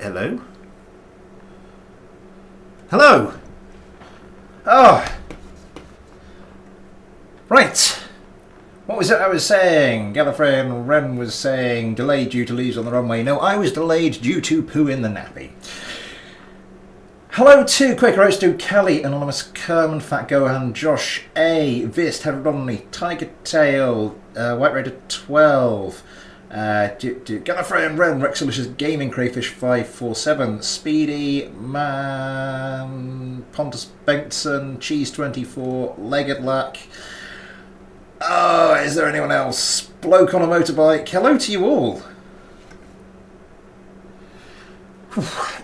Hello? Hello! Oh! Right! What was it I was saying? Gallifrey and Wren was saying delayed due to leaves on the runway. No, I was delayed due to poo in the nappy. Hello to Quaker Roasto, Kelly, Anonymous, Kerman, Fat Gohan, Josh A, Vist, Herodonny, Tiger Tail, White Raider 12, Gallifrey and Wren, Rexalicious Gaming, Crayfish 547, Speedy, Man, Pontus Benson, Cheese 24, Legged Lack. Oh, is there anyone else? Bloke on a motorbike. Hello to you all.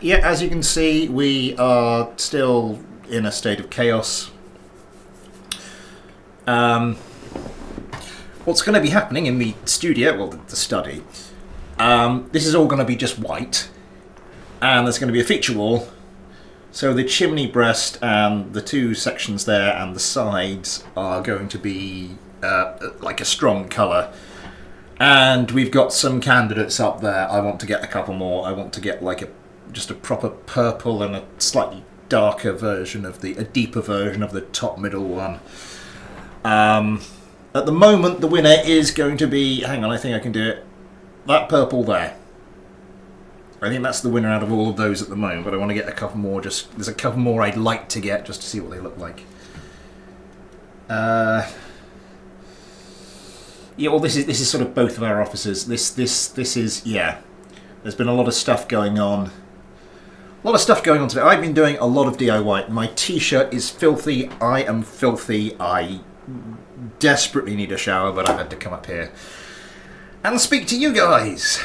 Yeah, as you can see, we are still in a state of chaos. What's going to be happening in the studio, well, the study, this is all going to be just white, and there's going to be a feature wall, so the chimney breast and the two sections there and the sides are going to be like a strong colour. And we've got some candidates up there. I want to get a couple more. I want to get like just a proper purple and a slightly darker version of a deeper version of the top middle one. At the moment, the winner is going to be, hang on, I think I can do it, that purple there. I think that's the winner out of all of those at the moment, but I want to get a couple more. There's a couple more I'd like to get just to see what they look like. Yeah, well, this is sort of both of our offices. This is, yeah. There's been a lot of stuff going on. A lot of stuff going on today. I've been doing a lot of DIY. My t-shirt is filthy. I am filthy. I desperately need a shower, but I had to come up here and speak to you guys.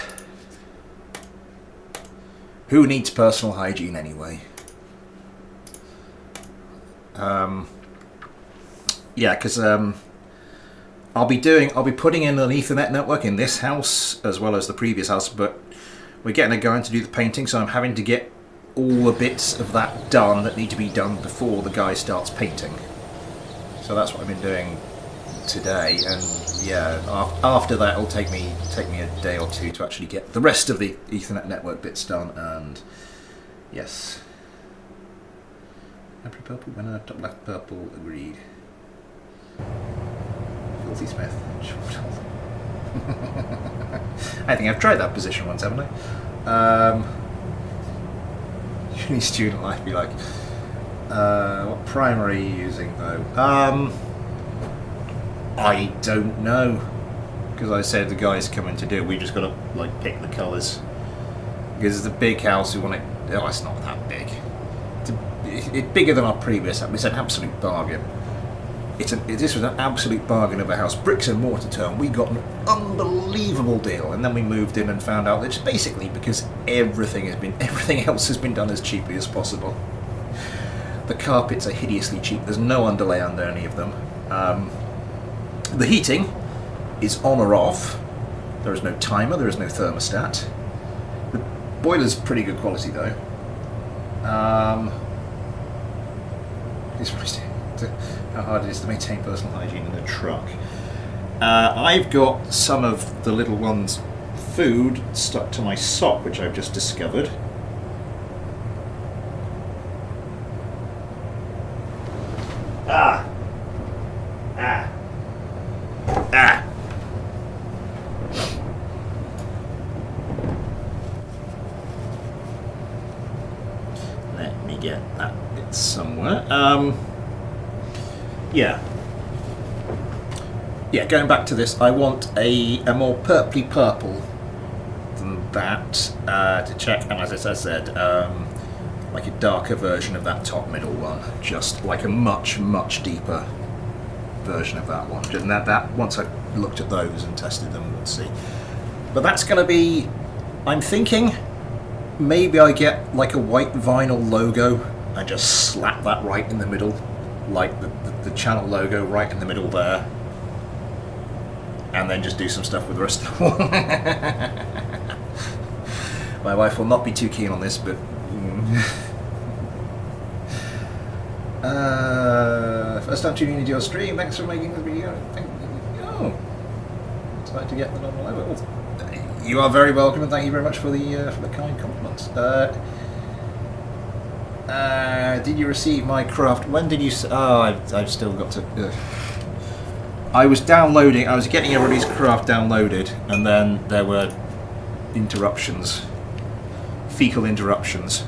Who needs personal hygiene anyway? Yeah, because I'll be putting in an Ethernet network in this house as well as the previous house, but we're getting a guy in to do the painting, so I'm having to get all the bits of that done that need to be done before the guy starts painting. So that's what I've been doing today, and yeah, after that it'll take me a day or two to actually get the rest of the Ethernet network bits done. And yes, every purple winner, top left purple, agreed. Filthy Smith. I think I've tried that position once, haven't I? Uni student life be like, what primer are you using though? I don't know, because I said the guy's coming to do it. We just got to like pick the colours, because it's a big house. We want it. Oh, it's not that big. It's bigger than our previous house. It's an absolute bargain. This was an absolute bargain of a house, bricks and mortar tone. We got an unbelievable deal, and then we moved in and found out that it's basically because everything else has been done as cheaply as possible. The carpets are hideously cheap. There's no underlay under any of them. The heating is on or off. There is no timer. There is no thermostat. The boiler's pretty good quality though. How hard it is to maintain personal hygiene in a truck. I've got some of the little one's food stuck to my sock, which I've just discovered. Ah! Let me get that bit somewhere. Yeah, going back to this, I want a more purpley purple than that to check, and as I said, like a darker version of that top middle one, just like a much deeper version of that one. And that once I've looked at those and tested them, we'll see. But that's going to be, I'm thinking, maybe I get like a white vinyl logo and just slap that right in the middle, like the channel logo right in the middle there, and then just do some stuff with the rest of the wall. My wife will not be too keen on this, but first time tuning into your stream, thanks for making the video. Oh, it's like to get the normal level. You are very welcome, and thank you very much for the kind compliments. Did you receive my craft? When did you? Oh, I've still got to. I was downloading. I was getting everybody's craft downloaded, and then there were interruptions, fecal interruptions.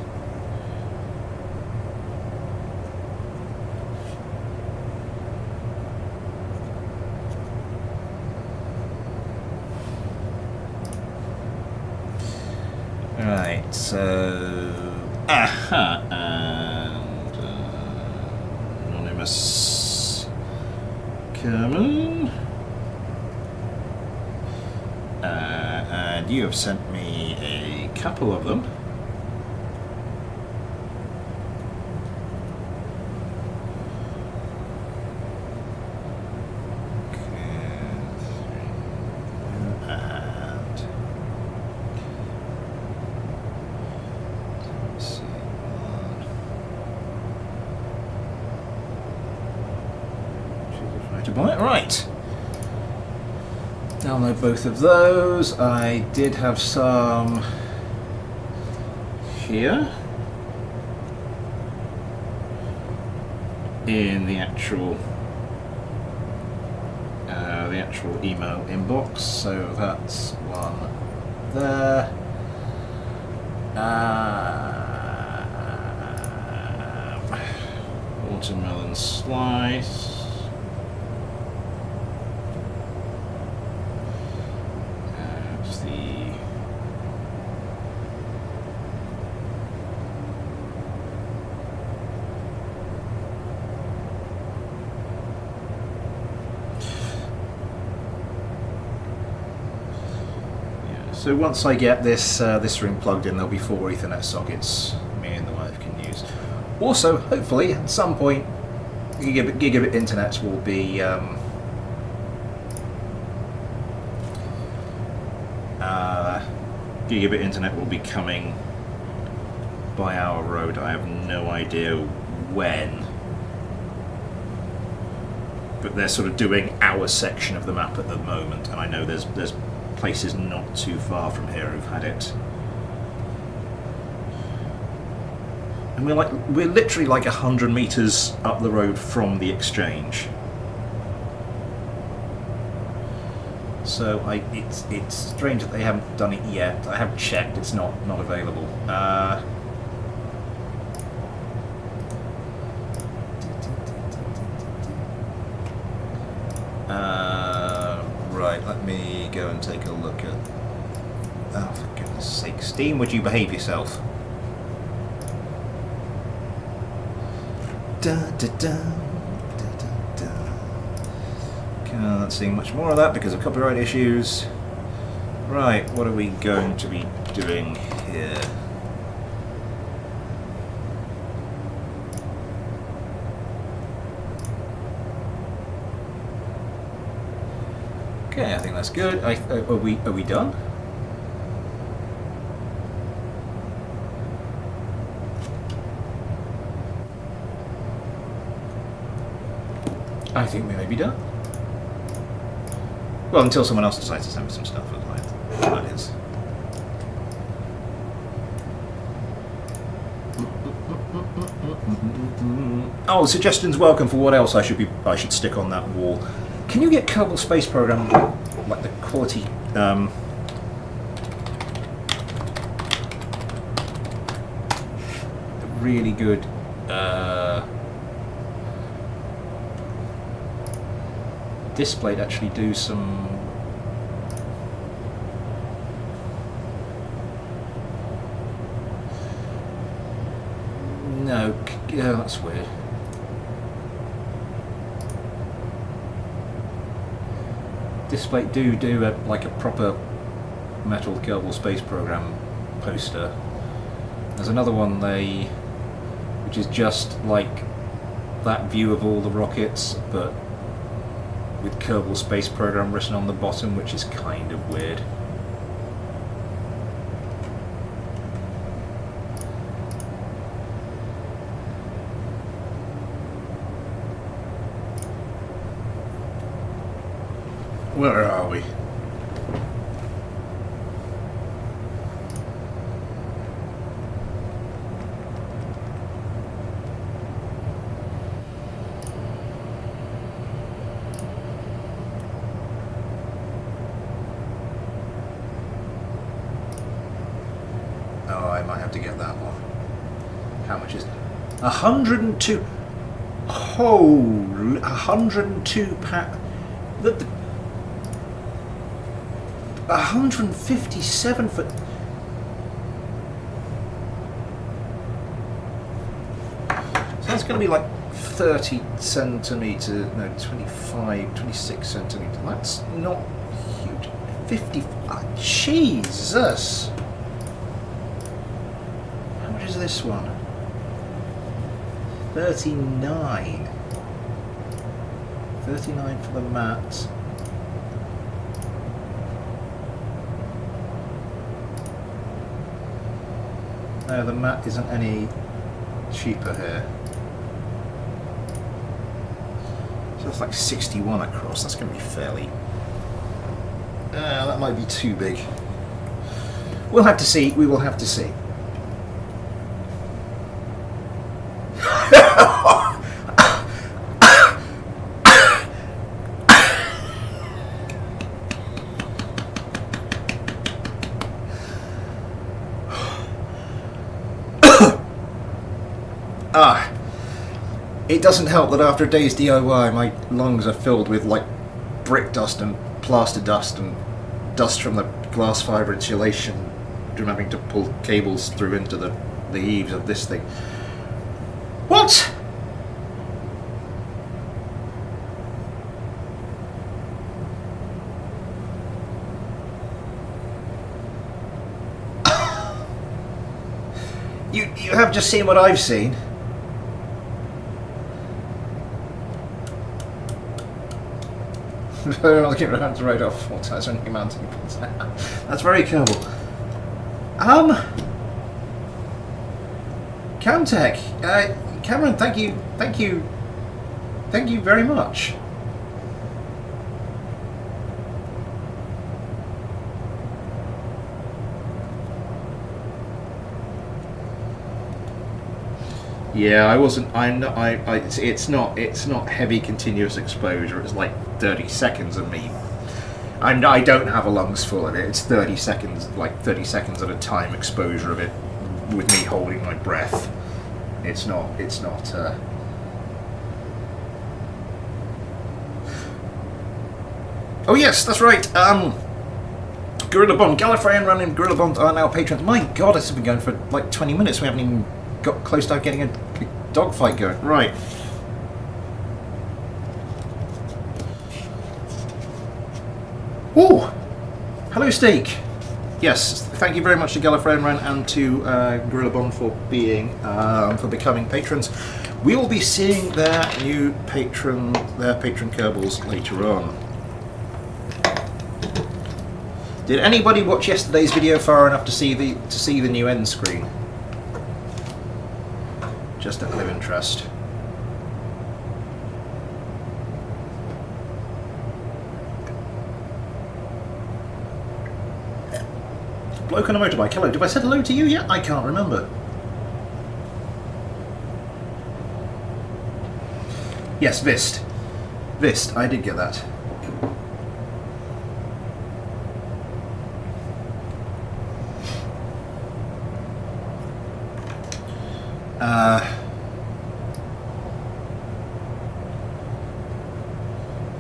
Right, so and anonymous Kerman, and you have sent me a couple of them. Right. Download both of those. I did have some here in the actual email inbox. So that's one there. Watermelon slice. So once I get this ring plugged in, there'll be 4 Ethernet sockets me and the wife can use. Also, hopefully, at some point, gigabit internet will be coming by our road. I have no idea when, but they're sort of doing our section of the map at the moment, and I know there's places not too far from here who've had it. And we're literally like 100 meters up the road from the exchange. So it's strange that they haven't done it yet. I have checked; it's not available. Right, let me go and take a look at. Oh, for goodness sake, Steam! Would you behave yourself? Da da da. Can't see much more of that because of copyright issues. Right, what are we going to be doing here? Okay, I think that's good. Are we done? I think we may be done. Well, until someone else decides to send me some stuff, that is. Oh, suggestions welcome for what else I should stick on that wall. Can you get Kerbal Space Program like the quality? Really good. Display to actually do some. No, yeah, that's weird. Display do like a proper metal Kerbal Space Program poster. There's another one which is just like that view of all the rockets, but with Kerbal Space Program written on the bottom, which is kind of weird. Where are we? had to get that one. How much is it? 102. Holy, 102 pounds. 157 for. So that's going to be like 30 centimetres, no, 25, 26 centimetres. That's not huge. 50. Jesus! How much is this one? 39. 39 for the mat. No, the mat isn't any cheaper here. So that's like 61 across. That's going to be fairly. That might be too big. We'll have to see. We will have to see. It doesn't help that after a day's DIY, my lungs are filled with like brick dust and plaster dust and dust from the glass fibre insulation from having to pull cables through into the eaves of this thing. What? You have just seen what I've seen. I'll get around to right off 4 times on your mounting points now. That's very Kerbal. Camtech, Cameron, thank you very much. Yeah, I wasn't. It's not heavy continuous exposure. It's like 30 seconds of me. I don't have a lungs full of it. It's 30 seconds, like 30 seconds at a time exposure of it, with me holding my breath. It's not. Oh yes, that's right. Gorilla Bond, Gallifreyan Run and Gorilla Bond are now patrons. My God, this has been going for like 20 minutes. We haven't even got close to getting a dogfight going. Right. Oh, hello, Steak. Yes, thank you very much to Gallifreyan Run and to Gorilla Bond for being for becoming patrons. We will be seeing their patron Kerbals later on. Did anybody watch yesterday's video far enough to see the new end screen? Just out of interest. Bloke on a motorbike. Hello. Did I say hello to you yet? I can't remember. Yes, Vist. Vist. I did get that.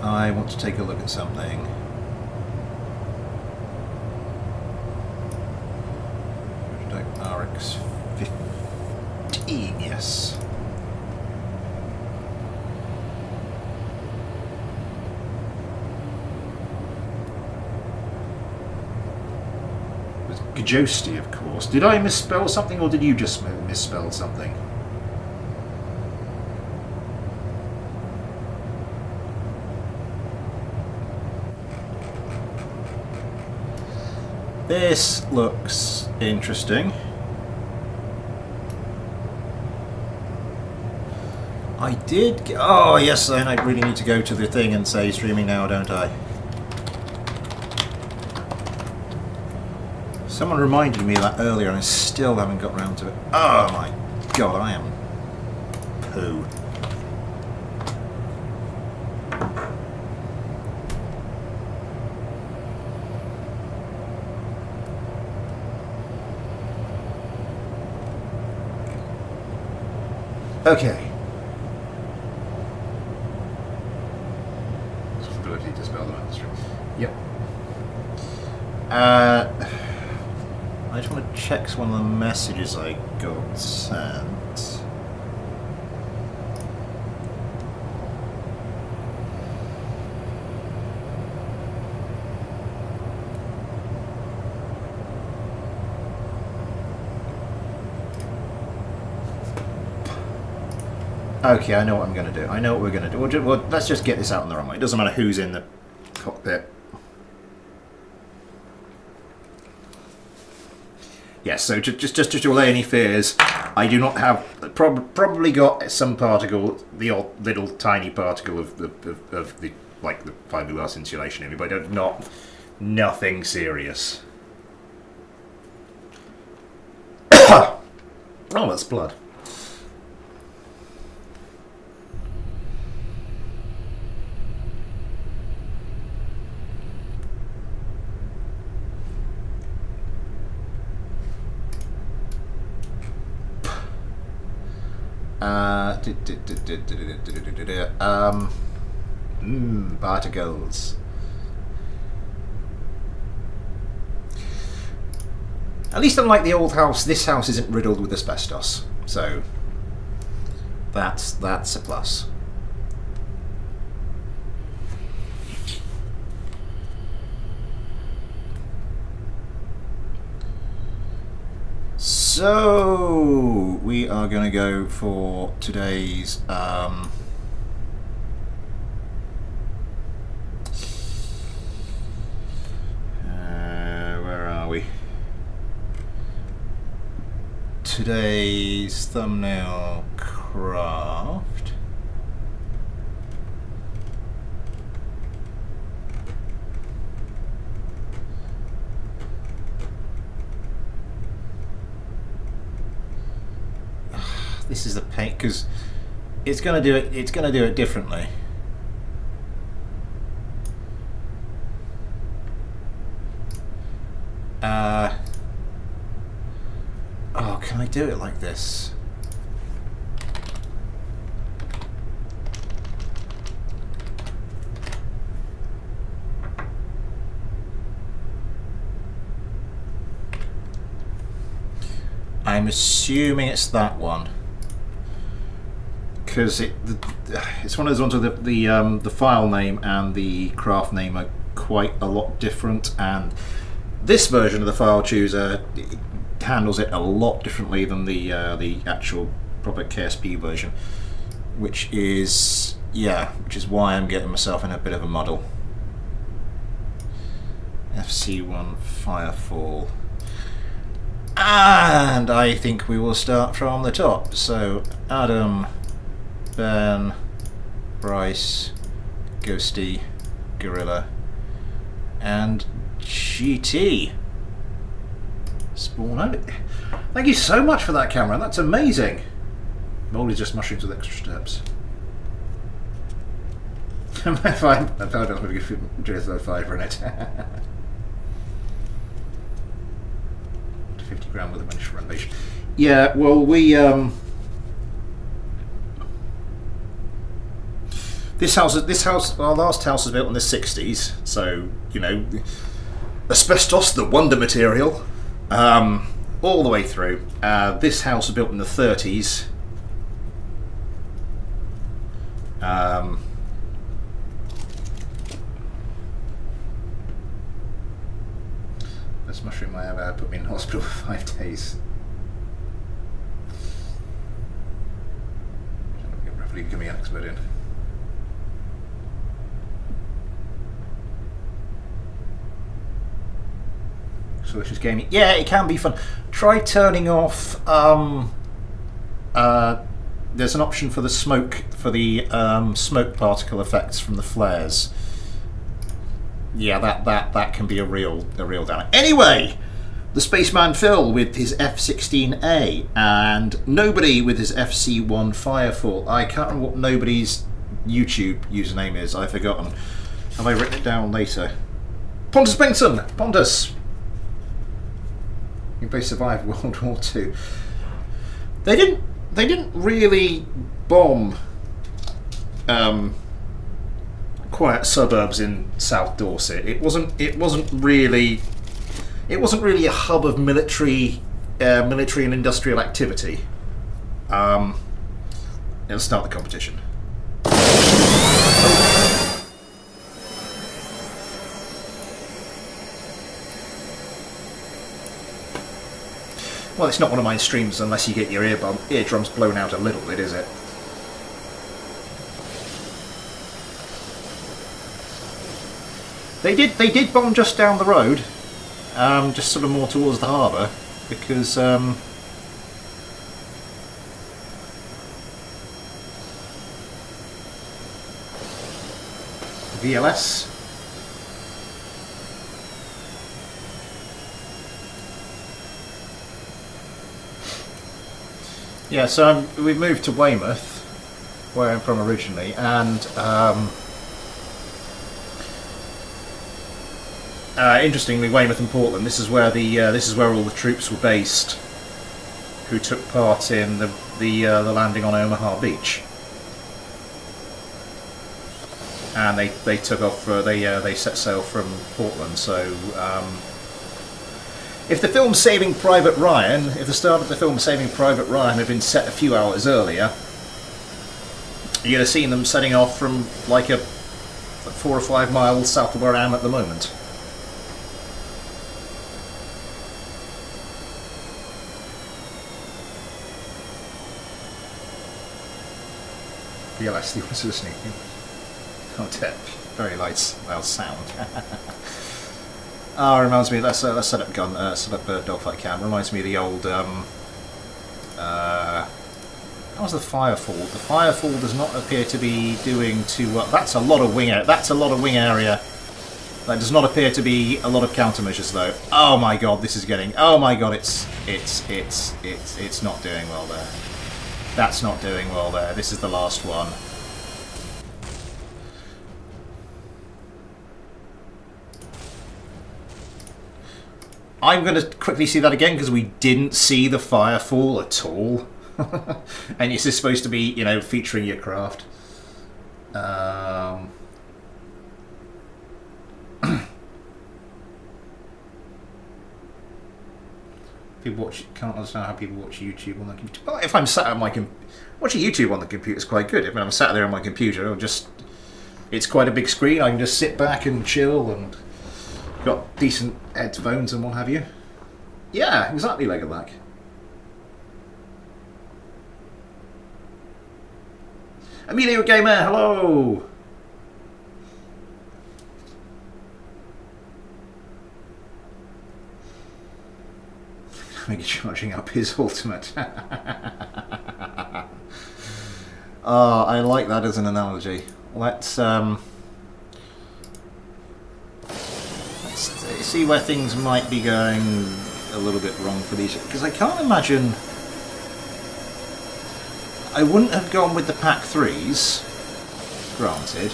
I want to take a look at something. RX 15, yes. With Gajosty, of course. Did I misspell something, or did you just misspell something? This looks interesting. I did get, oh yes, then I really need to go to the thing and say streaming now, don't I? Someone reminded me of that earlier and I still haven't got round to it. Oh my God, I am poo. Okay. Ability to spell them out the stream. Yep. I just want to check some of the messages I got sent. Okay, I know what I'm going to do. I know what we're going to do. Well, let's just get this out on the runway. It doesn't matter who's in the cockpit. Yes, so just to allay any fears, I do not have probably got some particle, the odd little tiny particle of the like the fiberglass insulation in it, but nothing serious. Oh, that's blood. Particles. At least unlike the old house, this house isn't riddled with asbestos, so that's a plus. So we are going to go for today's where are we? Today's thumbnail craft. This is the paint because it's going to do it. It's going to do it differently. Oh, can I do it like this? I'm assuming it's that one. Because it's one of those ones where the file name and the craft name are quite a lot different, and this version of the file chooser handles it a lot differently than the actual proper KSP version, which is why I'm getting myself in a bit of a muddle. FC1 Firefall, and I think we will start from the top. So Adam, Ben, Bryce, Ghosty, Gorilla, and GT. Spawn out. Thank you so much for that camera. That's amazing. Moldy's just mushrooms with extra steps. I found out maybe JSO 5 in it. 50 grand with a managed renovation. Yeah, well, we This house, our last house was built in the 60s, so, you know, asbestos, the wonder material, all the way through. This house was built in the 30s. Best mushroom I ever had put me in hospital for 5 days. Roughly give me an expert in. Delicious gaming. Yeah, it can be fun. Try turning off. There's an option for the smoke smoke particle effects from the flares. Yeah, that can be a real downer. Anyway, the Spaceman Phil with his F-16A and Nobody with his FC1 Firefall. I can't remember what Nobody's YouTube username is. I've forgotten. Have I written it down later? Pontus Bengtsson. Pontus. They survived World War II. They didn't they didn't really bomb quiet suburbs in South Dorset. It wasn't really a hub of military and industrial activity. It'll start the competition. Well, it's not one of my streams unless you get your eardrums blown out a little bit, is it? They did bomb just down the road, just sort of more towards the harbour, because VLS. Yeah, so we've moved to Weymouth, where I'm from originally, and interestingly, Weymouth and Portland. This is where all the troops were based, who took part in the landing on Omaha Beach, and they took off. They set sail from Portland. So. If the film Saving Private Ryan, if the start of the film Saving Private Ryan had been set a few hours earlier, you'd have seen them setting off from like 4 or 5 miles south of where I am at the moment. VLS, the was listening. Oh, very loud sound. Ah, reminds me. Let's set up dogfight cam. Reminds me of the old. That was the Firefall. The Firefall does not appear to be doing too well. That's a lot of wing area. That's a lot of wing area. That does not appear to be a lot of countermeasures though. Oh my god, this is getting. Oh my god, it's not doing well there. That's not doing well there. This is the last one. I'm going to quickly see that again because we didn't see the Firefall at all. And this is supposed to be, you know, featuring your craft. People can't understand how people watch YouTube on the computer. Well, if I'm sat at my watching YouTube on the computer is quite good. If I'm sat there on my computer, it's quite a big screen. I can just sit back and chill and. Got decent headphones and what have you. Yeah, exactly like that. Emilio Gamer, hello! Maybe charging up his ultimate. Oh, I like that as an analogy. Let's see where things might be going a little bit wrong for these, because I can't imagine. I wouldn't have gone with the pack 3s, granted.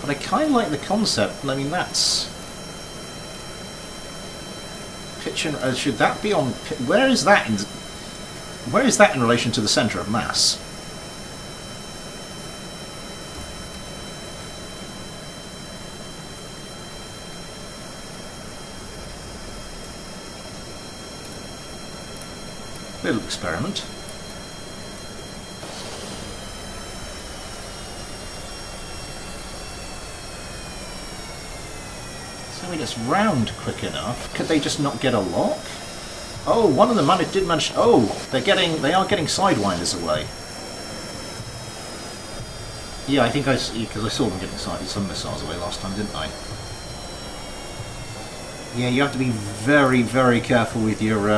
But I kind of like the concept. I mean, that's pitch and should that be on? Where is that in? Where is that in relation to the centre of mass? Little experiment. So we just round quick enough. Could they just not get a lock? Oh, one of them did manage. Oh, they are getting sidewinders away. Yeah, I think because I saw them getting some missiles away last time, didn't I? Yeah, you have to be very, very careful with your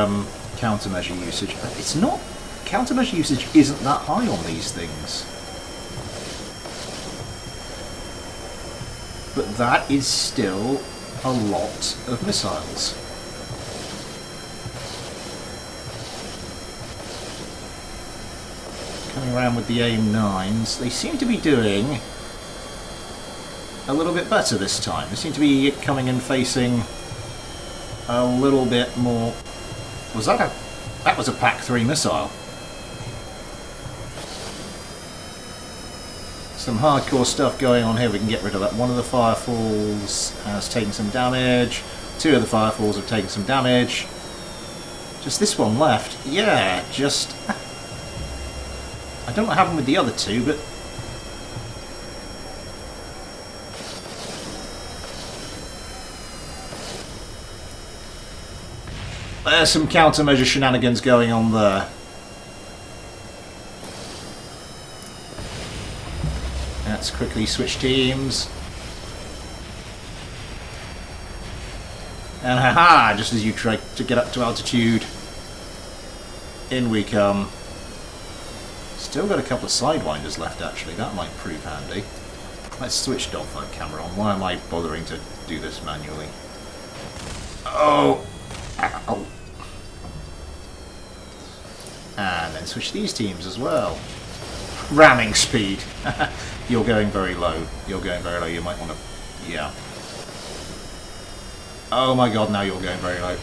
countermeasure usage. It's not countermeasure usage isn't that high on these things, but that is still a lot of missiles. Coming around with the AIM-9s, they seem to be doing a little bit better this time. They seem to be coming and facing a little bit more... Was that a... That was a Pack 3 missile. Some hardcore stuff going on here. We can get rid of that. One of the Firefalls has taken some damage. Two of the Firefalls have taken some damage. Just this one left. Yeah, just... I don't know what happened with the other two, but... There's some countermeasure shenanigans going on there. Let's quickly switch teams. And haha, just as you try to get up to altitude, in we come. Still got a couple of sidewinders left actually, that might prove handy. Let's switch dogfight camera on. Why am I bothering to do this manually? Oh! Ow. And then switch these teams as well. Ramming speed. You're going very low. You're going very low. You might want to... Yeah. Oh my god, now you're going very low.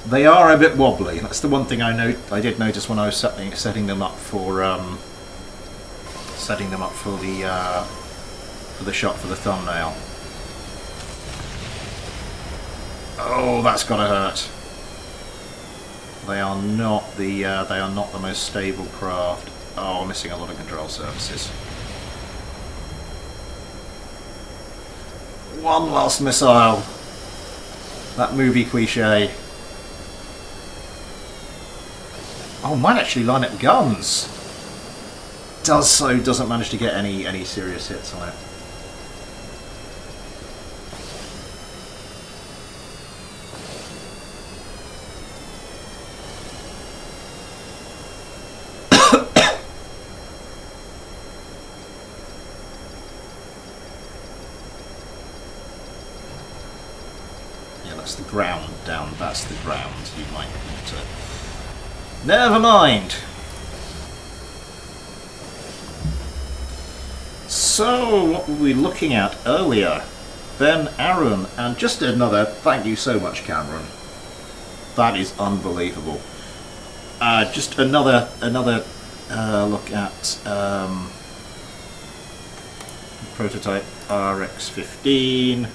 They are a bit wobbly. That's the one thing I did notice when I was setting them up for the shot for the thumbnail. Oh, that's gotta hurt. They are not the most stable craft. Oh, I'm missing a lot of control surfaces. One last missile. That movie cliche. Oh, might actually line up guns. Doesn't manage to get any serious hits on it. That's the ground down, that's the ground. You might want to... Never mind! So, what were we looking at earlier? Then Aaron, and just another... Thank you so much, Cameron. That is unbelievable. Just another look at prototype RX-15.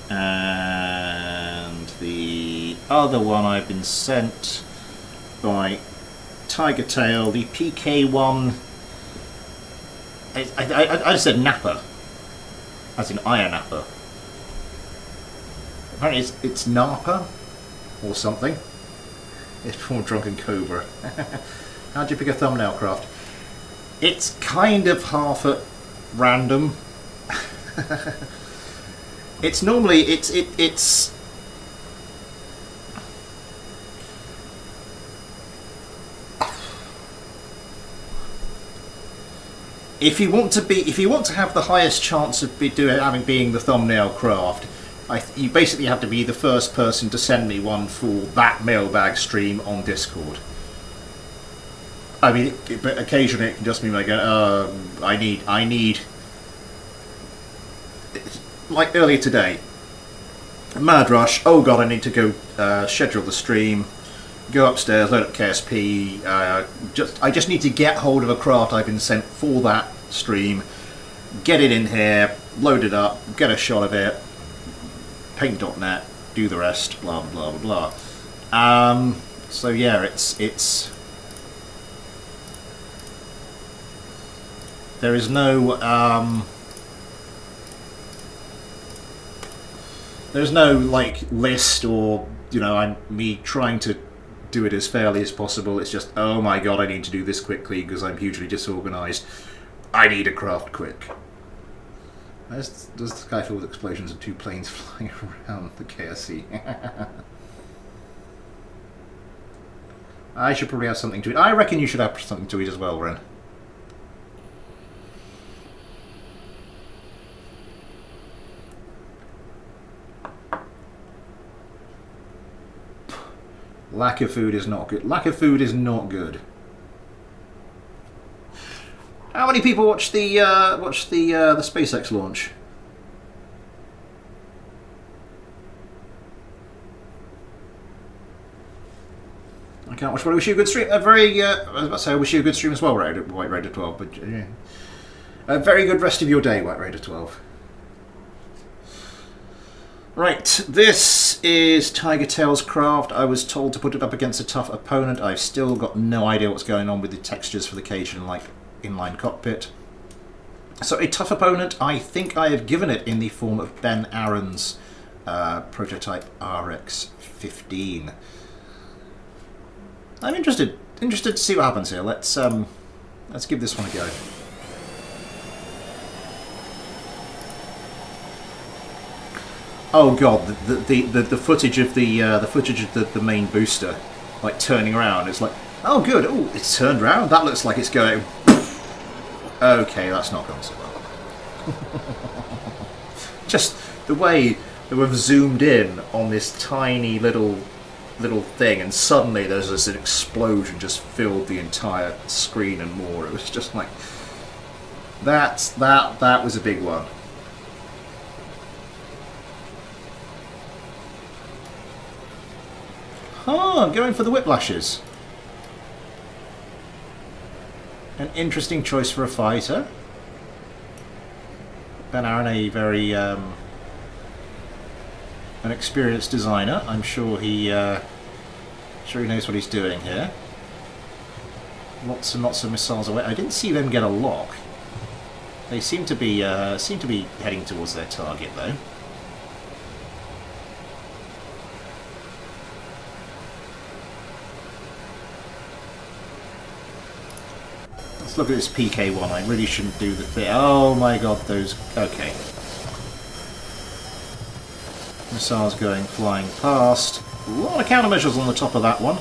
And the other one I've been sent by Tiger Tail, the PK1. I just said Nappa, as in Iron Nappa. Apparently it's Napa or something. It's from Drunken Cobra. How'd you pick a thumbnail craft? It's kind of half at random. It's normally it's if you want to have the highest chance of being the thumbnail craft, you basically have to be the first person to send me one for that mailbag stream on Discord. I mean, but occasionally it can just be like, I need. Like earlier today, mad rush. Oh god, I need to go schedule the stream, go upstairs, load up KSP. I just need to get hold of a craft I've been sent for that stream, get it in here, load it up, get a shot of it, paint.net, do the rest, blah blah blah blah. So yeah, it's there is no there's no like list or me trying to do it as fairly as possible. It's just, oh my god, I need to do this quickly because I'm hugely disorganized. I need a craft quick. Does the sky filled with explosions and two planes flying around the KSC? I should probably have something to eat. I reckon you should have something to eat as well, Ren. Lack of food is not good. Lack of food is not good. How many people watched the SpaceX launch? I can't watch, but I wish you a good stream. I was about to say I wish you a good stream as well, White Raider 12. But yeah, a very good rest of your day, White Raider 12. Right, this is Tiger Tail's craft. I was told to put it up against a tough opponent. I've still got no idea what's going on with the textures for the cage and like inline cockpit. So a tough opponent, I think I have given it in the form of Ben Aaron's prototype RX-15. I'm interested to see what happens here. Let's give this one a go. Oh god, the footage of the main booster, like turning around, it's like, oh good, oh it's turned around. That looks like it's going. Okay, that's not gone so well. Just the way that we've zoomed in on this tiny little thing, and suddenly there's this explosion just filled the entire screen and more. It was just like that was a big one. Oh, going for the whiplashes. An interesting choice for a fighter. Ben Aaron, a very an experienced designer. I'm sure he knows what he's doing here. Lots and lots of missiles away. I didn't see them get a lock. They seem to be heading towards their target though. Let's look at this PK1. I really shouldn't do the thing. Oh my god, those... Okay. Missiles going flying past. A lot of countermeasures on the top of that one.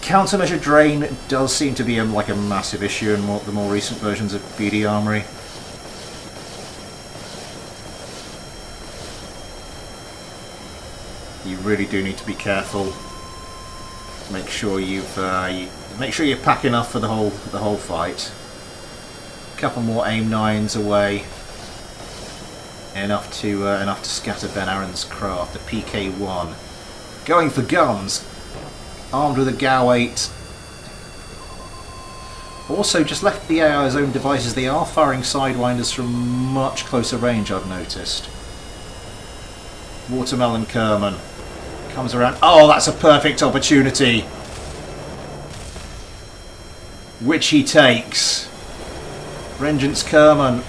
Countermeasure drain does seem to be like a massive issue in the more recent versions of BD Armory. You really do need to be careful. Make sure make sure you pack enough for the whole fight. A couple more aim 9s away. Enough to scatter Ben Aaron's craft. The PK1 going for guns, armed with a GAU 8. Also, just left the AI's own devices. They are firing sidewinders from much closer range, I've noticed. Watermelon Kerman comes around. Oh, that's a perfect opportunity, which he takes. Vengeance Kerman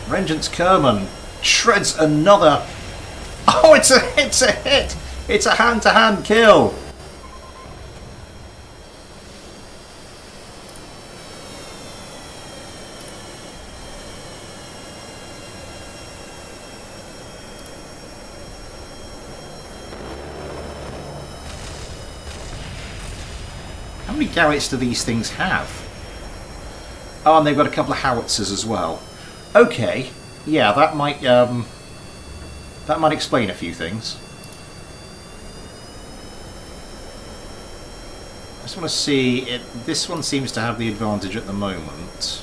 shreds another. Oh, it's a hit. It's a hand-to-hand kill. How many Garretts do these things have? Oh, and they've got a couple of howitzers as well. Okay, yeah, that might explain a few things. I just want to see it. This one seems to have the advantage at the moment.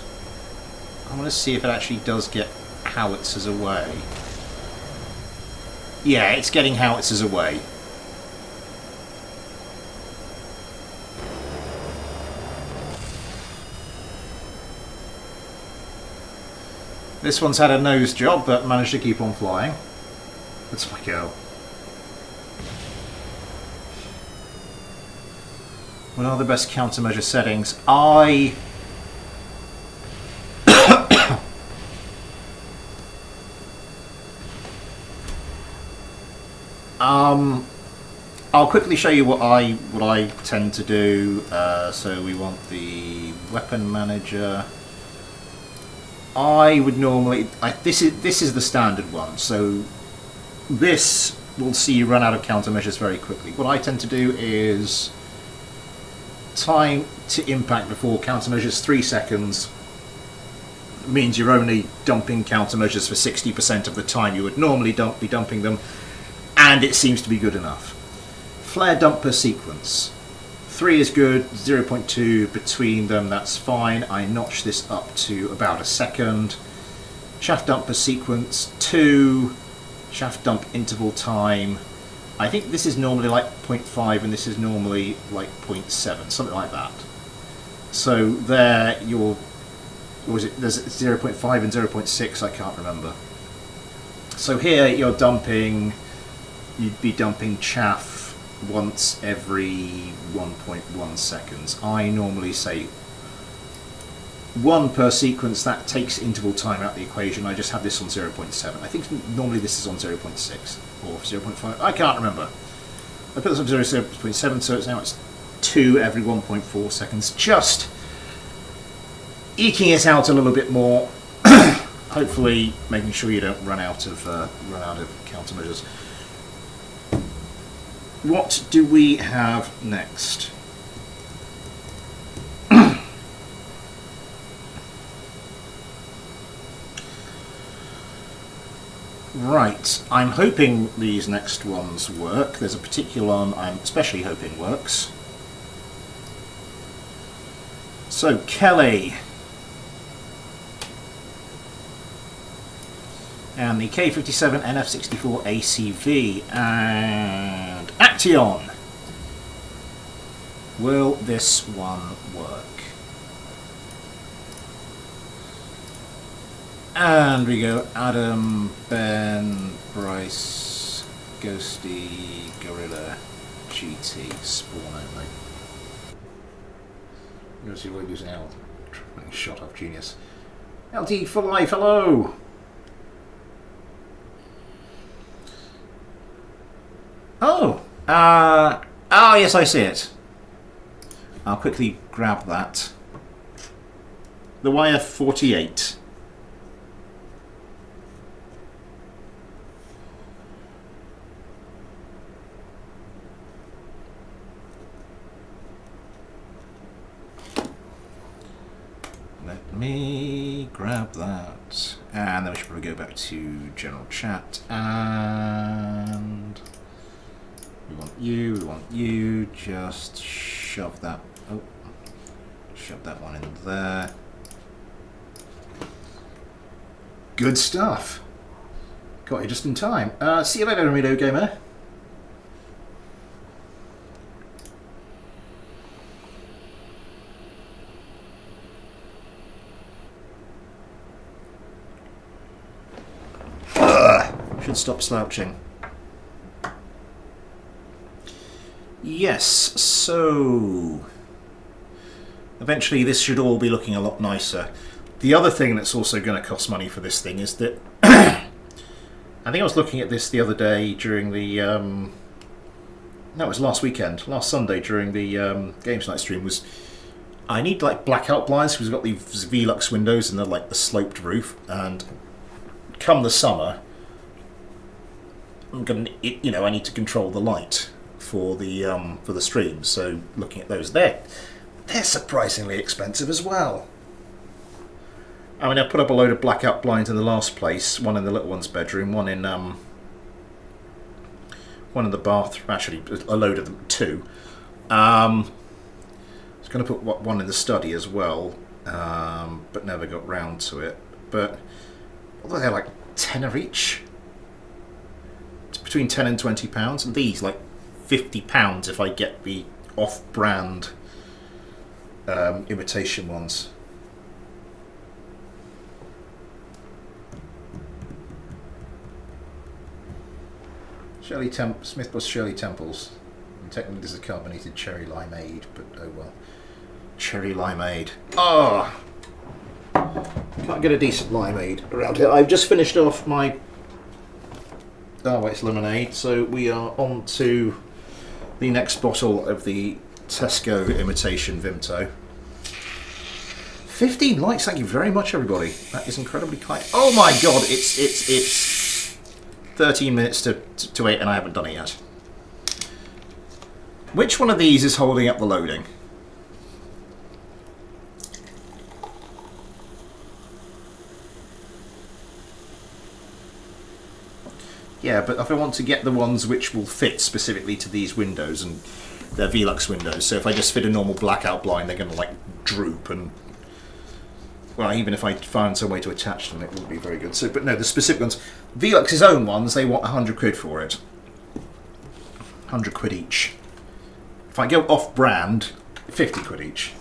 I want to see if it actually does get howitzers away. Yeah, it's getting howitzers away. This one's had a nose job, but managed to keep on flying. That's my girl. What are the best countermeasure settings? I'll quickly show you what I tend to do. So we want the weapon manager. I would normally... this is the standard one, so this will see you run out of countermeasures very quickly. What I tend to do is time to impact before countermeasures 3 seconds. Means you're only dumping countermeasures for 60% of the time you would normally be dumping them, and it seems to be good enough. Flare dump per sequence. 3 is good, 0.2 between them, that's fine. I notch this up to about a second. Shaft dump per sequence, 2. Shaft dump interval time. I think this is normally like 0.5 and this is normally like 0.7, something like that. So there you're, or was it, there's 0.5 and 0.6, I can't remember. So here you're dumping, you'd be dumping chaff once every 1.1 seconds. I normally say 1 per sequence. That takes interval time out of the equation. I just have this on 0.7. I think normally this is on 0.6 or 0.5. I can't remember. I put this on 0.7, so it's 2 every 1.4 seconds. Just eking it out a little bit more. Hopefully, making sure you don't run out of countermeasures. What do we have next? Right, I'm hoping these next ones work. There's a particular one I'm especially hoping works. So, Kelly. And the K57 NF64 ACV and Action. Will this one work? And we go Adam, Ben, Bryce, Ghosty, Gorilla, GT, Spawn only. I'm going to see what we're using out. Shot off genius. LD for life, hello! Oh! Oh, yes, I see it. I'll quickly grab that. The YF48. Let me grab that. And then we should probably go back to general chat. And we want you, just shove that, shove that one in there. Good stuff. Got you just in time. See you later, Ramido Gamer. Should stop slouching. Yes, so eventually this should all be looking a lot nicer. The other thing that's also going to cost money for this thing is that I think I was looking at this the other day during the no, it was last Sunday during the Games Night stream. Was I need like blackout blinds because we've got these Velux windows and they're like the sloped roof, and come the summer I'm gonna, I need to control the light for the stream. So looking at those, they're surprisingly expensive as well. I mean, I put up a load of blackout blinds in the last place, one in the little one's bedroom, one in the bathroom. Actually, a load of them, 2. I was going to put one in the study as well, but never got round to it. But although they're like £10 each, it's between £10 and £20, and these like £50 if I get the off-brand imitation ones. Smith plus Shirley Temples. And technically this is carbonated cherry limeade, but oh well. Cherry limeade. Oh! Can't get a decent limeade around here. I've just finished off my it's lemonade, so we are on to the next bottle of the Tesco imitation Vimto. 15 likes, thank you very much everybody. That is incredibly kind. Oh my god, it's 13 minutes to 8 and I haven't done it yet. Which one of these is holding up the loading? Yeah, but if I want to get the ones which will fit specifically to these windows, and they're Velux windows, so if I just fit a normal blackout blind, they're going to like droop, and well, even if I find some way to attach them, it wouldn't be very good. So, but no, the specific ones, Velux's own ones, they want 100 quid for it. 100 quid each. If I go off-brand, 50 quid each.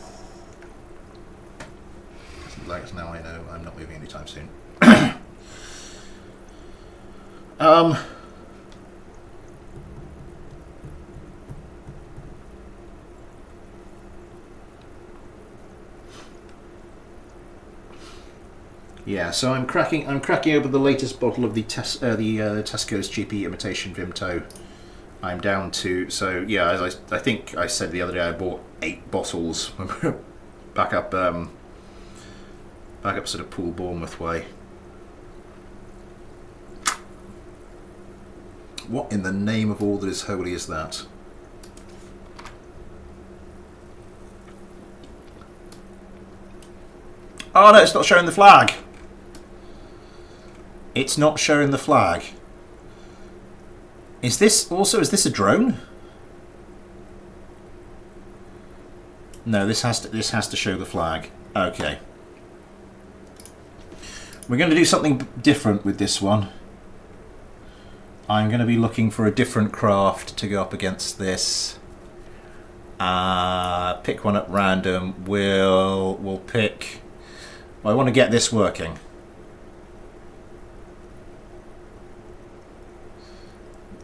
Like, now I know I'm not moving anytime soon. Yeah, so I'm cracking open the latest bottle of the Tesco's cheapy imitation Vimto. I'm down to, so yeah, as I think I said the other day, I bought 8 bottles when we were back up sort of Poole Bournemouth way. What in the name of all that is holy is that? Oh no, it's not showing the flag. It's not showing the flag. Is this a drone? No, this has to show the flag. Okay. We're going to do something different with this one. I'm going to be looking for a different craft to go up against this. Pick one at random. We'll pick. Well, I want to get this working.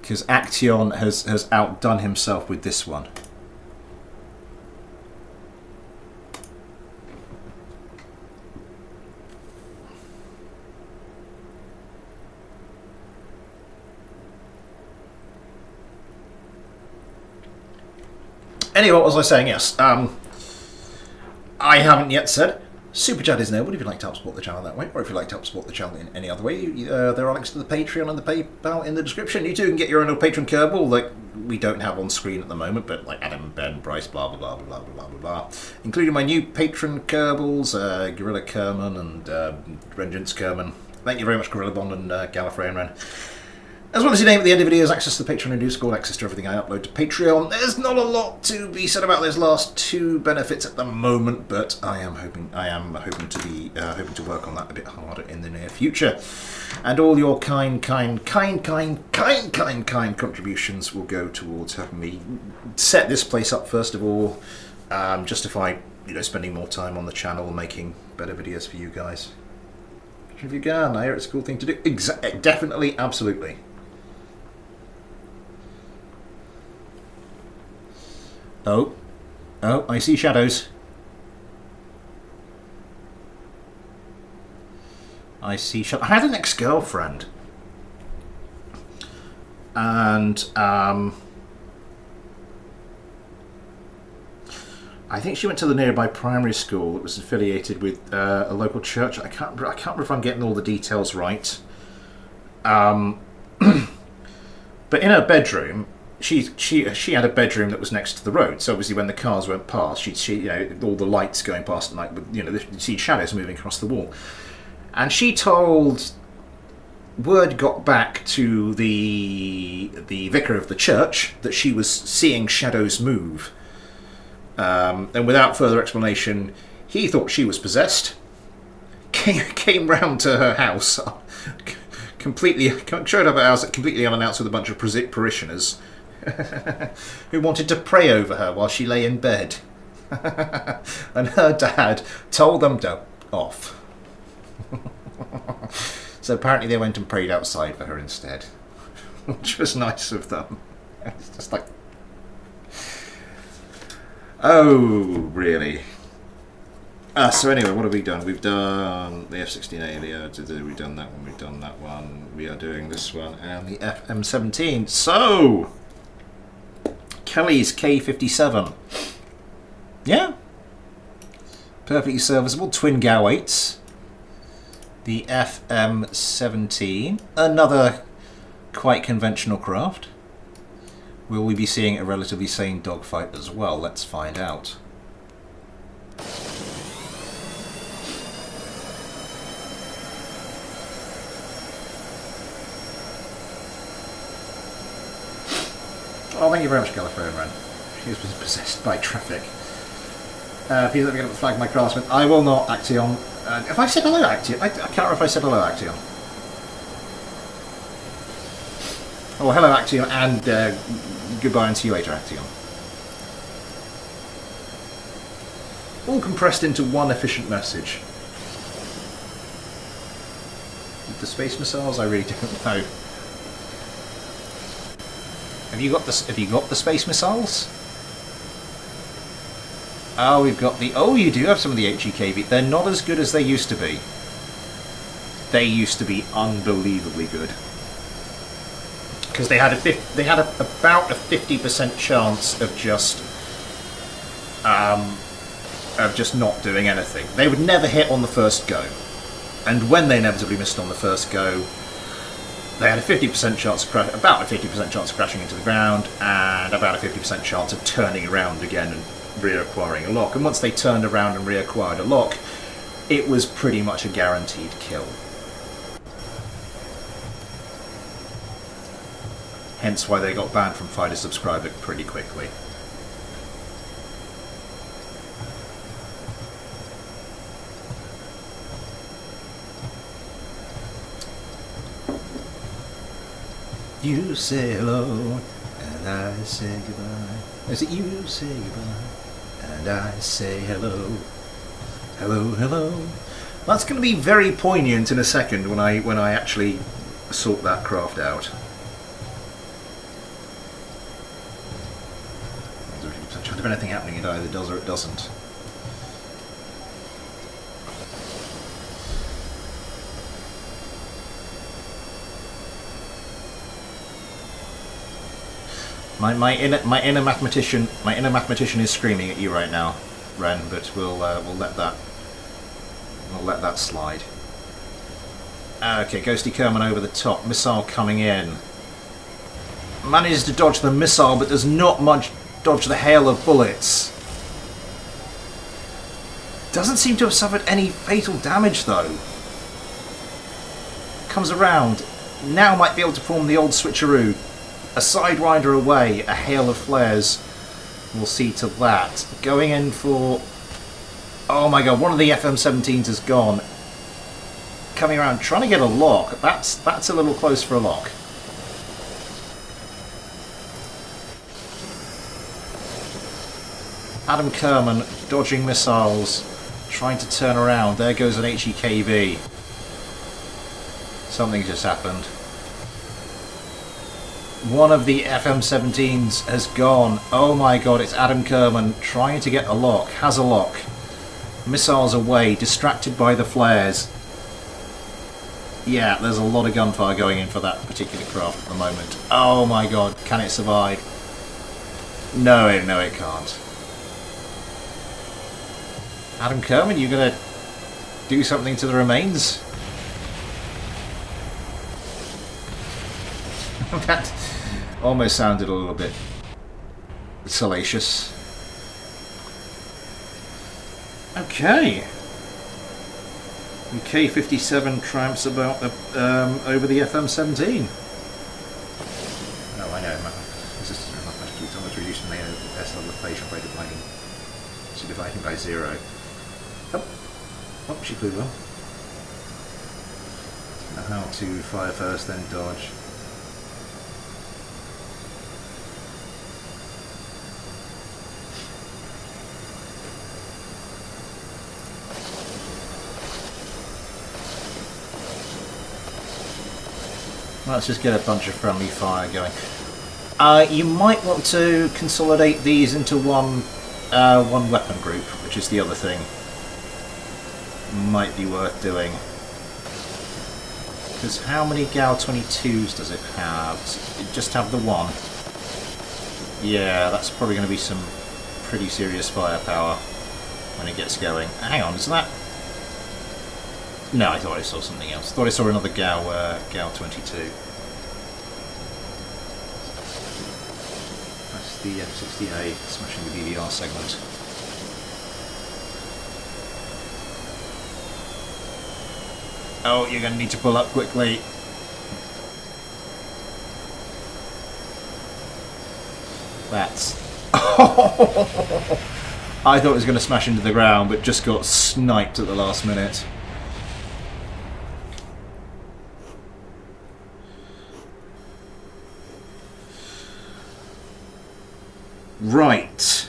Because Action has outdone himself with this one. Anyway, what was I saying? Yes. I haven't yet said. Super Chat is enabled if you'd like to help support the channel that way, or if you'd like to help support the channel in any other way. There are links to the Patreon and the PayPal in the description. You too can get your own little patron Kerbal that we don't have on screen at the moment, but like Adam, Ben, Bryce, blah blah blah blah blah blah blah, including my new patron Kerbals, Gorilla Kerman and Vengeance Kerman. Thank you very much, Gorilla Bond and Gallifrey and Ren. As well as your name at the end of videos, access to the Patreon and Discord, access to everything I upload to Patreon. There's not a lot to be said about those last 2 benefits at the moment, but I am hoping to work on that a bit harder in the near future. And all your kind contributions will go towards having me set this place up first of all, justify spending more time on the channel, making better videos for you guys. If you can, I hear it's a cool thing to do. Definitely, absolutely. Oh, I see shadows. I had an ex-girlfriend. And, I think she went to the nearby primary school that was affiliated with a local church. I can't remember if I'm getting all the details right. But in her bedroom, she had a bedroom that was next to the road. So obviously, when the cars went past, she all the lights going past at night, with you see shadows moving across the wall. And she told, word got back to the vicar of the church that she was seeing shadows move. And without further explanation, he thought she was possessed. Came round to her house, showed up at her house completely unannounced with a bunch of parishioners who wanted to pray over her while she lay in bed. And her dad told them to off. So apparently they went and prayed outside for her instead, which was nice of them. It's just like, oh, really? So anyway, what have we done? We've done the F-16A, we've done that one, we've done that one, we are doing this one, and the FM-17. So, Kelly's K-57. Yeah. Perfectly serviceable, twin GAU 8s. The FM-17, another quite conventional craft. Will we be seeing a relatively sane dogfight as well? Let's find out. Oh, thank you very much, Gallifrey and Ren. She was possessed by traffic. Please let me get up the flag, my craftsman. I will not, Action. If I said hello, Action, I can't remember if I said hello, Action. Oh, hello, Action, and goodbye and see you later, Action. All compressed into one efficient message. With the space missiles, I really don't know. Have you got the space missiles? Oh, we've got the... Oh, you do have some of the HEKV. They're not as good as they used to be. They used to be unbelievably good. Because they had about a 50% chance of just not doing anything. They would never hit on the first go. And when they inevitably missed on the first go, they had a 50% chance of about a 50% chance of crashing into the ground, and about a 50% chance of turning around again and reacquiring a lock. And once they turned around and reacquired a lock, it was pretty much a guaranteed kill. Hence why they got banned from Fighter Subscriber pretty quickly. You say hello, and I say goodbye. Is it you say goodbye, and I say hello. Hello, hello. That's going to be very poignant in a second when I actually sort that craft out. There's a chance of anything happening, it either does or it doesn't. My inner mathematician is screaming at you right now, Ren. But we'll let that slide. Okay, Ghosty Kerman over the top, missile coming in. Manages to dodge the missile, but does not much dodge the hail of bullets. Doesn't seem to have suffered any fatal damage though. Comes around, now might be able to form the old switcheroo. A Sidewinder away, a hail of flares. We'll see to that. Going in for... Oh my god, one of the FM-17s is gone. Coming around, trying to get a lock. That's a little close for a lock. Adam Kerman dodging missiles, trying to turn around. There goes an HEKV. Something just happened. One of the FM-17s has gone. Oh my god, it's Adam Kerman trying to get a lock. Has a lock. Missiles away, distracted by the flares. Yeah, there's a lot of gunfire going in for that particular craft at the moment. Oh my god, can it survive? No, it can't. Adam Kerman, you gonna do something to the remains? That almost sounded a little bit salacious. Okay. K-57 triumphs about over the FM-17. Oh, I know. Resistance to mathematical tolerance reduced from the S level of facial rate of plane. So dividing by 0. Oh, she flew well. Know how to fire first, then dodge. Let's just get a bunch of friendly fire going. You might want to consolidate these into one weapon group, which is the other thing. Might be worth doing. Because how many Gal 22s does it have? Does it just have the one? Yeah, that's probably going to be some pretty serious firepower when it gets going. Hang on, isn't that... No, I thought I saw something else. I thought I saw another Gal 22. That's the F-60A smashing the BVR segment. Oh, you're going to need to pull up quickly. That's... I thought it was going to smash into the ground, but just got sniped at the last minute. Right.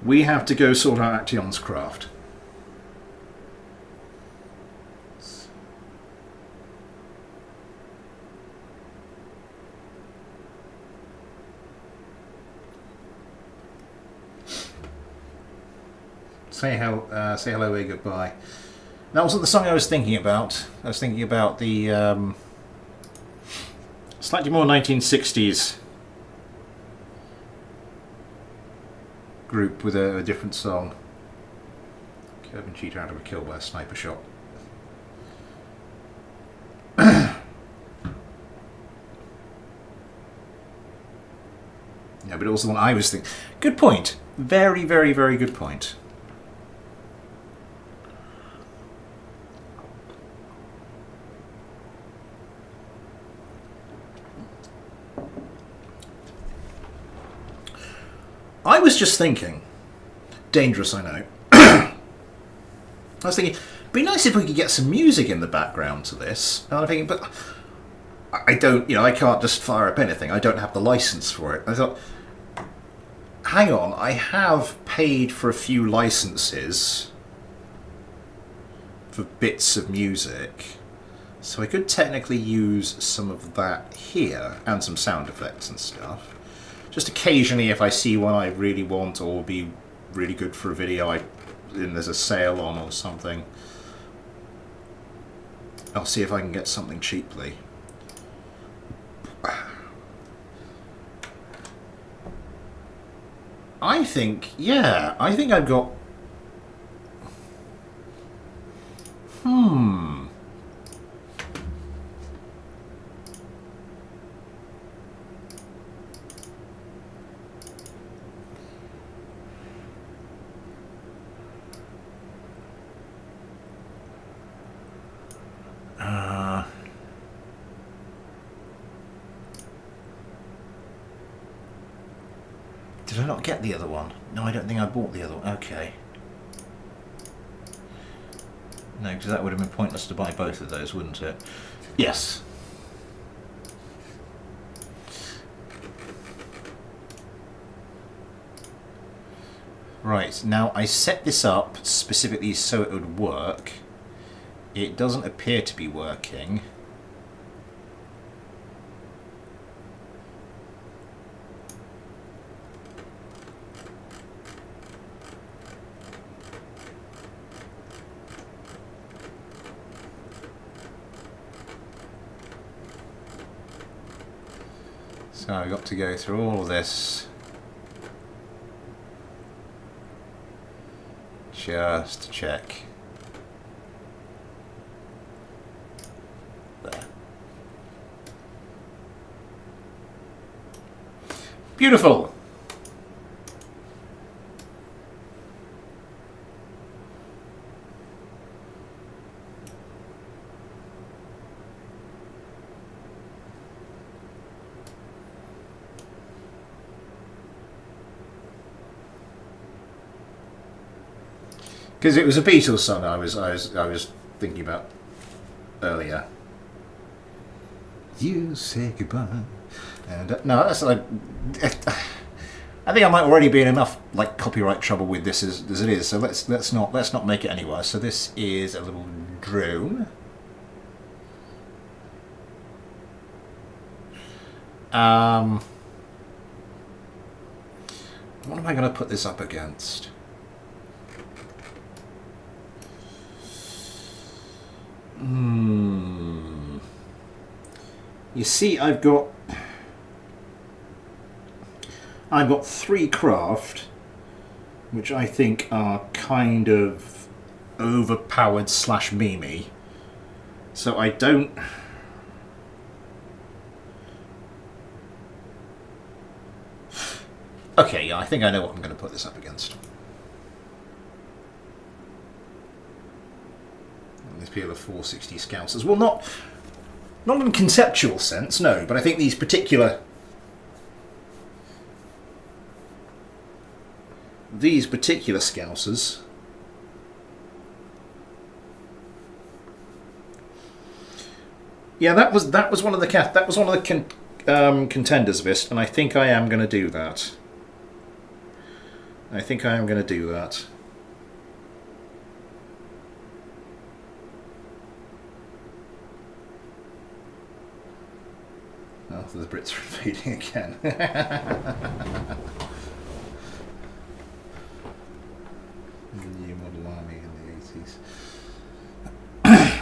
We have to go sort out Action's craft. Say hello, and goodbye. That wasn't the song I was thinking about. I was thinking about the slightly more 1960s group with a different song. Curb and cheater out of a kill by a sniper shot. Yeah, but it was the one I was thinking. Good point. Very, very, very good point. I was just thinking, dangerous I know, I was thinking, it'd be nice if we could get some music in the background to this, and I'm thinking, but I don't, I can't just fire up anything, I don't have the license for it. I thought, hang on, I have paid for a few licenses for bits of music, so I could technically use some of that here, and some sound effects and stuff. Just occasionally, if I see one I really want or be really good for a video, and there's a sale on or something, I'll see if I can get something cheaply. I think, yeah, I think I've got... Did I not get the other one? No, I don't think I bought the other one. Okay. No, because that would have been pointless to buy both of those, wouldn't it? Yes. Right, now I set this up specifically so it would work. It doesn't appear to be working. So I've got to go through all of this just to check. There. Beautiful! Because it was a Beatles song I was thinking about earlier. You say goodbye, and no, that's like. I think I might already be in enough like copyright trouble with this as it is. So let's not make it any worse. So this is a little drone. What am I going to put this up against? You see, I've got 3 craft, which I think are kind of overpowered / memey. So I don't... Okay, yeah, I think I know what I'm going to put this up against. These people are 460 Scousers. Well, not in a conceptual sense, no, but I think these particular Scousers yeah, that was one of the contenders list, and I think I am going to do that. Oh, the Brits are invading again. New Model Army in the 80s.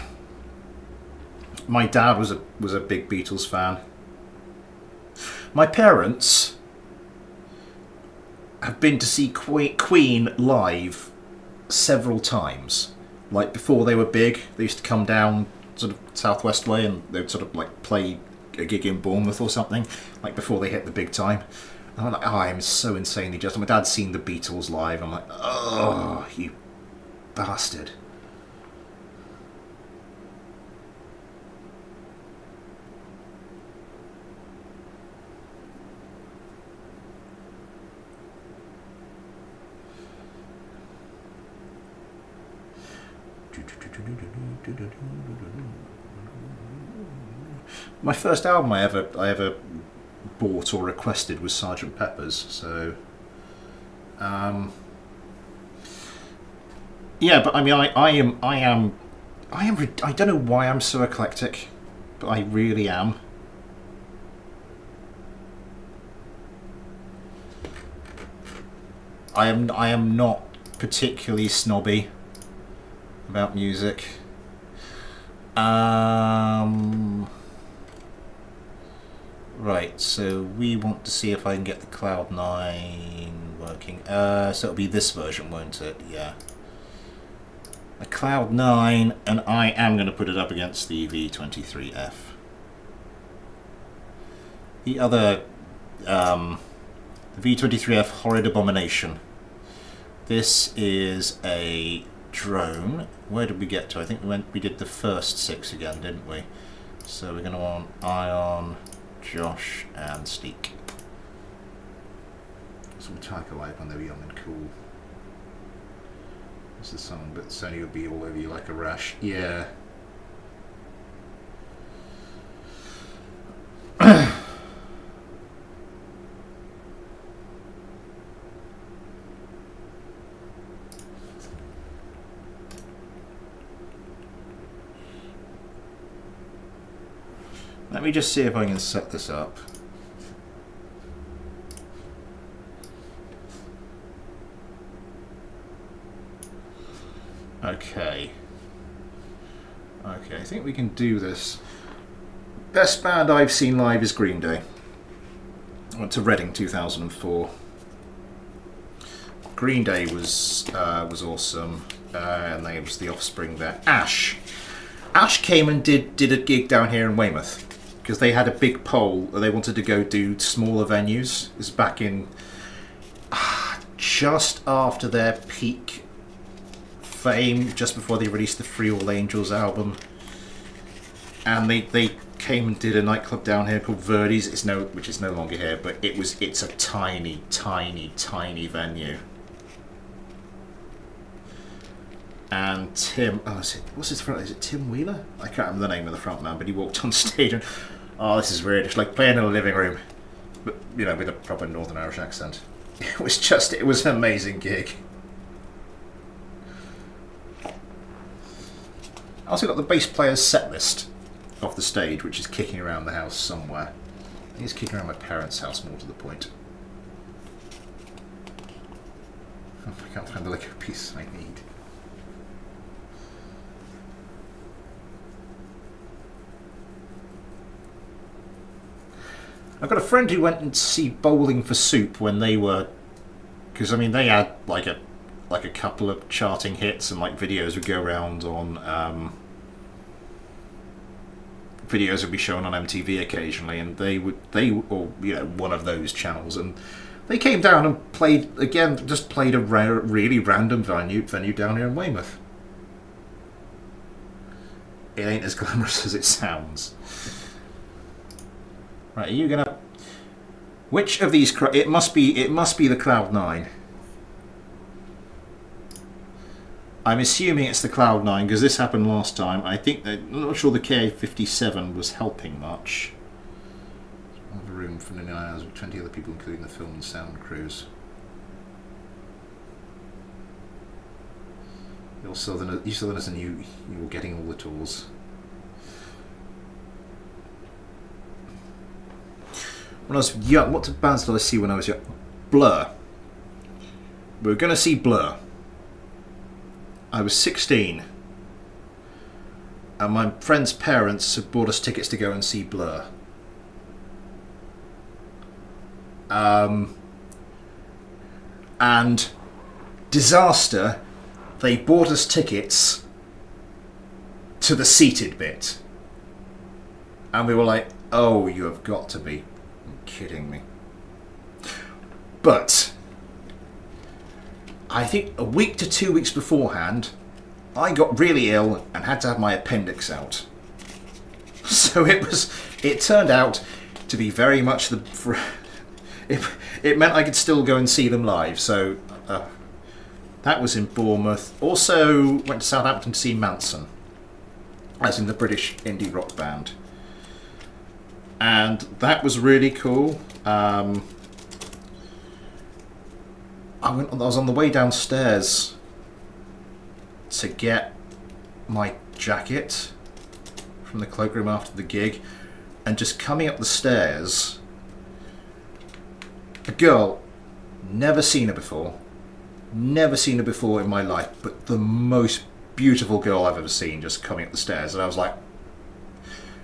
My dad was a big Beatles fan. My parents have been to see Queen live several times. Like before they were big, they used to come down sort of Southwest way, and they'd sort of like play a gig in Bournemouth or something, like before they hit the big time. And I'm like, oh, I'm so insanely just. My dad's seen the Beatles live. I'm like, oh, you bastard. My first album I ever bought or requested was Sgt. Pepper's. So, yeah, but I mean, I don't know why I'm so eclectic, but I really am. I am not particularly snobby about music. Right, so we want to see if I can get the Cloud9 working. So it'll be this version, won't it? Yeah. A Cloud9, and I am going to put it up against the V23F. The other, the V23F Horrid Abomination. This is a drone. Where did we get to? I think we did the first 6 again, didn't we? So we're going to want Ion, Josh, and Steek. Some Taco Life when they were young and cool. This is something, but Sony would be all over you like a rash. Yeah. Let me just see if I can set this up. Okay. Okay, I think we can do this. Best band I've seen live is Green Day. I went to Reading 2004. Green Day was awesome, and there was The Offspring there. Ash came and did a gig down here in Weymouth because they had a big poll. They wanted to go do smaller venues. It was back in just after their peak fame, just before they released the Free All Angels album, and they came and did a nightclub down here called Verdi's. Which is no longer here, but it's a tiny venue. And Tim, what's his front? Is it Tim Wheeler? I can't remember the name of the front man, but he walked on stage and, oh, this is weird. It's like playing in a living room, but with a proper Northern Irish accent. It was an amazing gig. I also got the bass player's set list off the stage, which is kicking around the house somewhere. I think it's kicking around my parents' house, more to the point. Oh, I can't find the Lego piece I need. I've got a friend who went and see Bowling for Soup when they were, because I mean they had like a couple of charting hits, and like videos would go around on videos would be shown on MTV occasionally, and or one of those channels, and they came down and played again, just played a really random venue down here in Weymouth. It ain't as glamorous as it sounds. Right, are you gonna? Which of these? It must be the Cloud9. I'm assuming it's the Cloud9 because this happened last time. I'm not sure the KA-57 was helping much. I have a room for 9 hours with 20 other people, including the film and sound crews. You're Southerners and you were getting all the tours. When I was young, what bands did I see when I was young? Blur. We were going to see Blur. I was 16, and my friend's parents had bought us tickets to go and see Blur. And disaster, they bought us tickets to the seated bit. And we were like, oh, you have got to be kidding me. But I think a week to 2 weeks beforehand, I got really ill and had to have my appendix out. So it turned out to be very much it meant I could still go and see them live. So that was in Bournemouth. Also went to Southampton to see Manson, as in the British indie rock band. And that was really cool. I was on the way downstairs to get my jacket from the cloakroom after the gig, and just coming up the stairs, a girl, never seen her before in my life, but the most beautiful girl I've ever seen, just coming up the stairs, and I was like,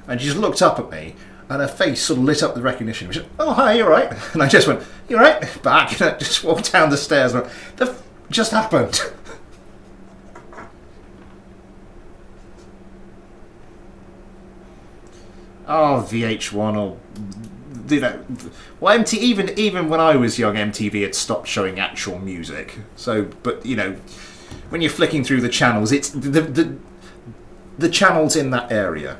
and she just looked up at me, and her face sort of lit up with recognition. She said, oh, hi, you alright? And I just went, you alright? Back, and I just walked down the stairs, and that just happened. Oh, VH1 or, well, even when I was young, MTV had stopped showing actual music. So, but when you're flicking through the channels, it's the channels in that area.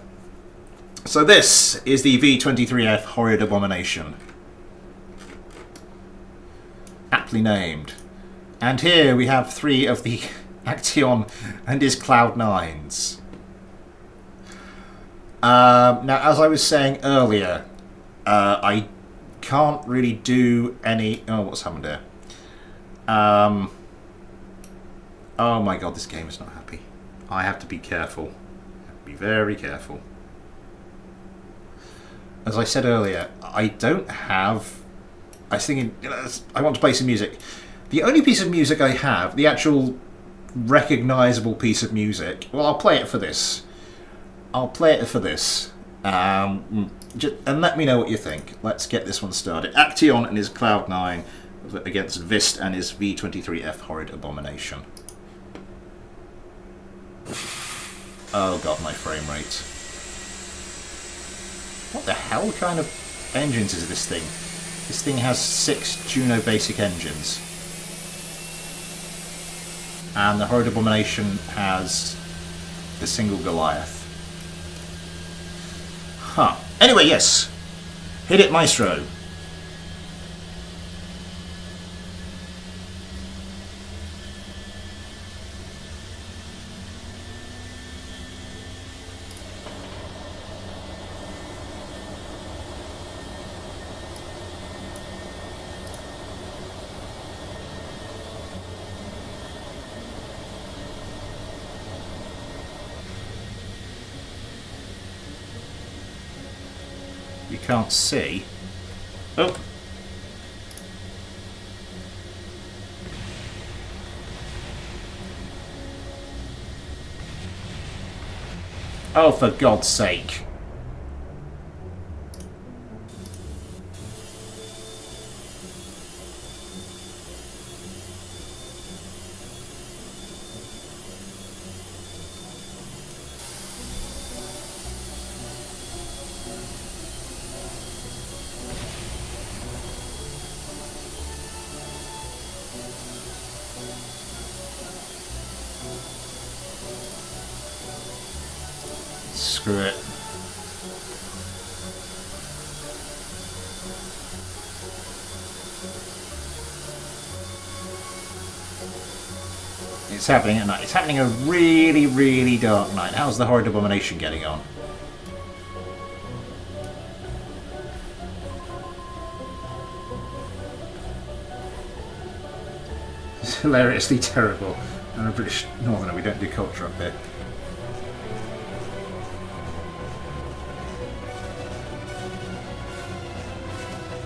So this is the V23F Horrid Abomination. Aptly named. And here we have 3 of the Action and his Cloud9s. Now, as I was saying earlier, I can't really do any... Oh, what's happened here? Oh my god, this game is not happy. I have to be careful. I have to be very careful. As I said earlier, I don't have... I was thinking, I want to play some music. The only piece of music I have, the actual recognisable piece of music, well, I'll play it for this. And let me know what you think. Let's get this one started. Action and his Cloud9 against Vist and his V23F Horrid Abomination. Oh god, my frame rate. What the hell kind of engines is this thing? This thing has 6 Juno basic engines. And the Horrid Abomination has a single Goliath. Huh. Anyway, yes. Hit it, Maestro. You can't see. Oh. Oh, for God's sake. Screw it. It's happening at night. It's happening a really, really dark night. How's the Horrid Abomination getting on? It's hilariously terrible. I'm a British Northerner, we don't do culture up here.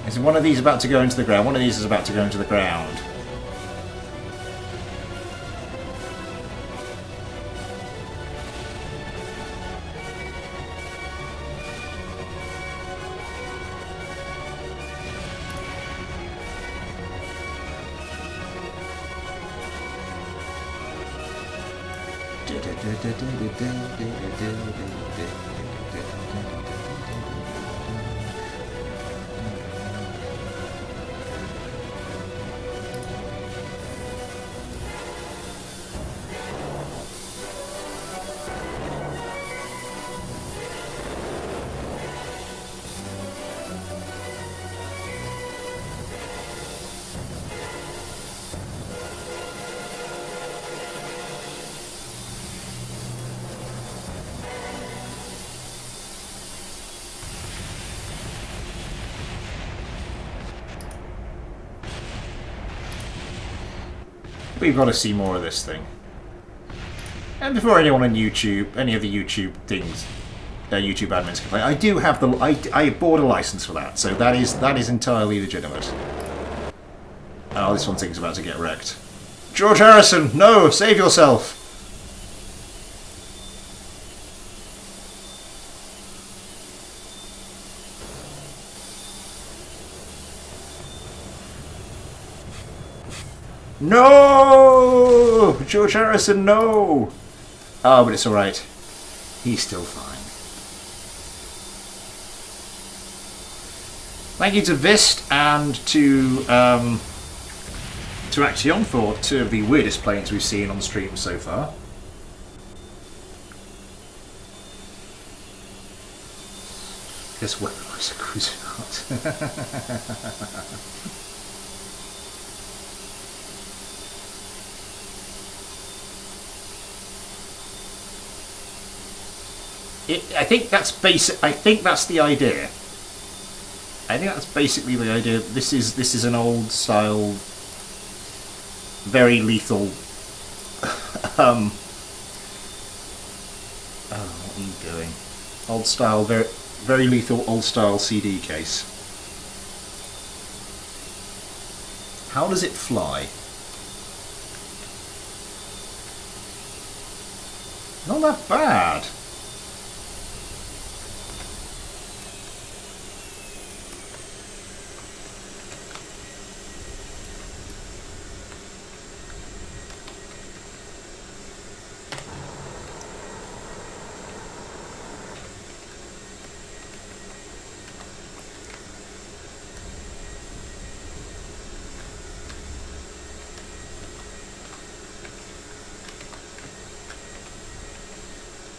Is one of these about to go into the ground? One of these is about to go into the ground. We've got to see more of this thing. And before anyone on YouTube, any of the YouTube things, YouTube admins complain, I do have the, I bought a license for that, so that is entirely legitimate. Oh, this one thing's about to get wrecked. George Harrison, no, save yourself. No! George Harrison, no! Oh, but it's alright. He's still fine. Thank you to Vist and to Action for two of the weirdest planes we've seen on stream so far. Guess what? It's a cruising hut. I think that's basic. I think that's the idea. I think that's basically the idea. This is an old style, very lethal. Oh, what are you doing? Old style, very lethal, old style CD case. How does it fly? Not that bad.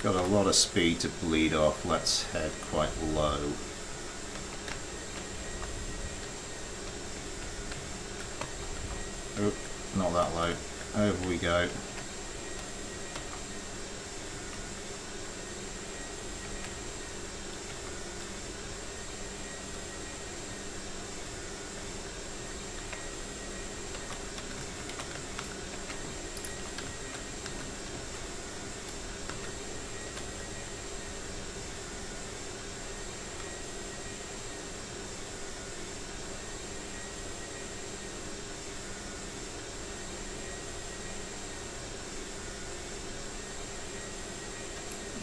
Got a lot of speed to bleed off. Let's head quite low. Oh, not that low. Over we go.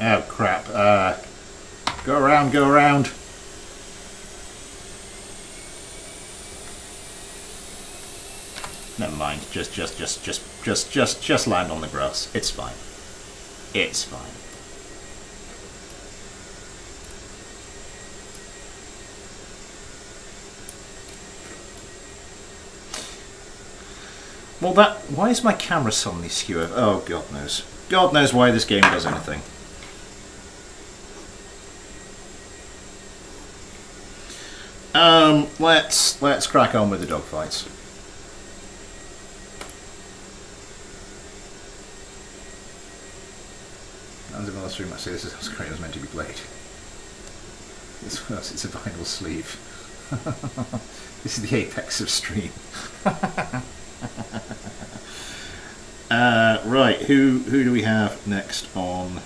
Oh crap, go around, go around. Never mind, just land on the grass. It's fine. It's fine. Well, why is my camera suddenly skew? Oh, God knows. God knows why this game does anything. Let's crack on with the dogfights. And the Livestream, I say this is how Screen was meant to be played. It's worse, it's a vinyl sleeve. This is the apex of stream. Right, who do we have next on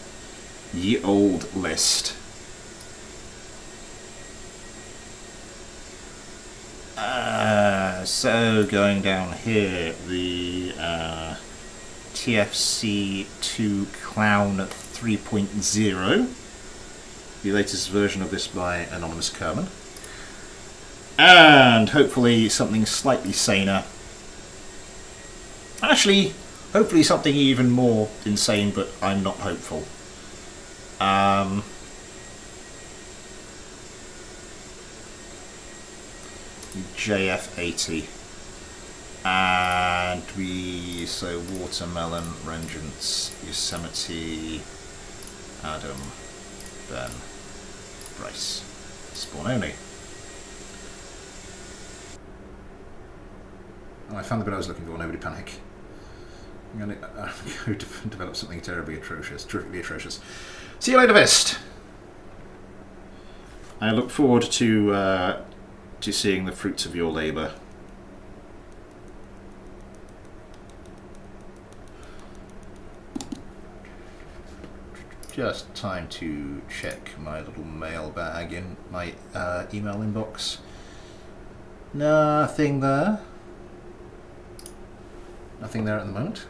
ye old list? So going down here, the TFC2 Clown 3.0, the latest version of this by Anonymous Kerman, and hopefully something slightly saner. Actually, hopefully something even more insane, but I'm not hopeful. JF80, and so Watermelon, Vengeance, Yosemite, Adam, Ben, Bryce, Spawn only. Oh, I found the bit I was looking for. Nobody panic. I'm going to develop something terribly atrocious. See you later, Vist. I look forward to seeing the fruits of your labour. Just time to check my little mailbag in my email inbox. Nothing there. Nothing there at the moment.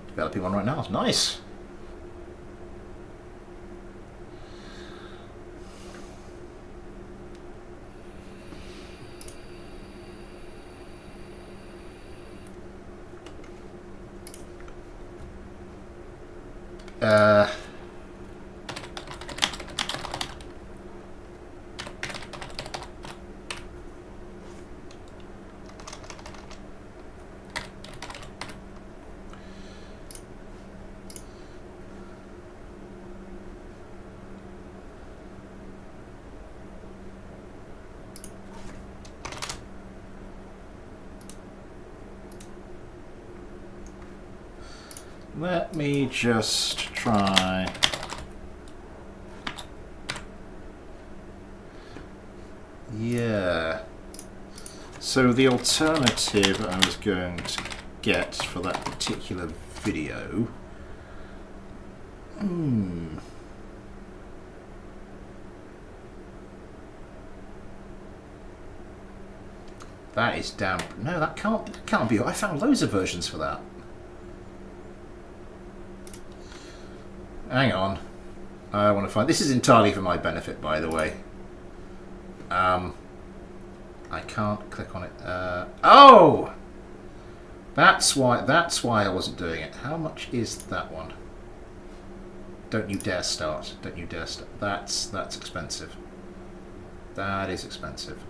Developing one right now. Nice. Let me just try. Yeah. So the alternative I was going to get for that particular video. That is damn. No, that can't be. I found loads of versions for that. Hang on, I want to find. This is entirely for my benefit, by the way. I can't click on it. Oh, that's why I wasn't doing it. How much is that one? Don't you dare start! Don't you dare start! That's expensive. That is expensive.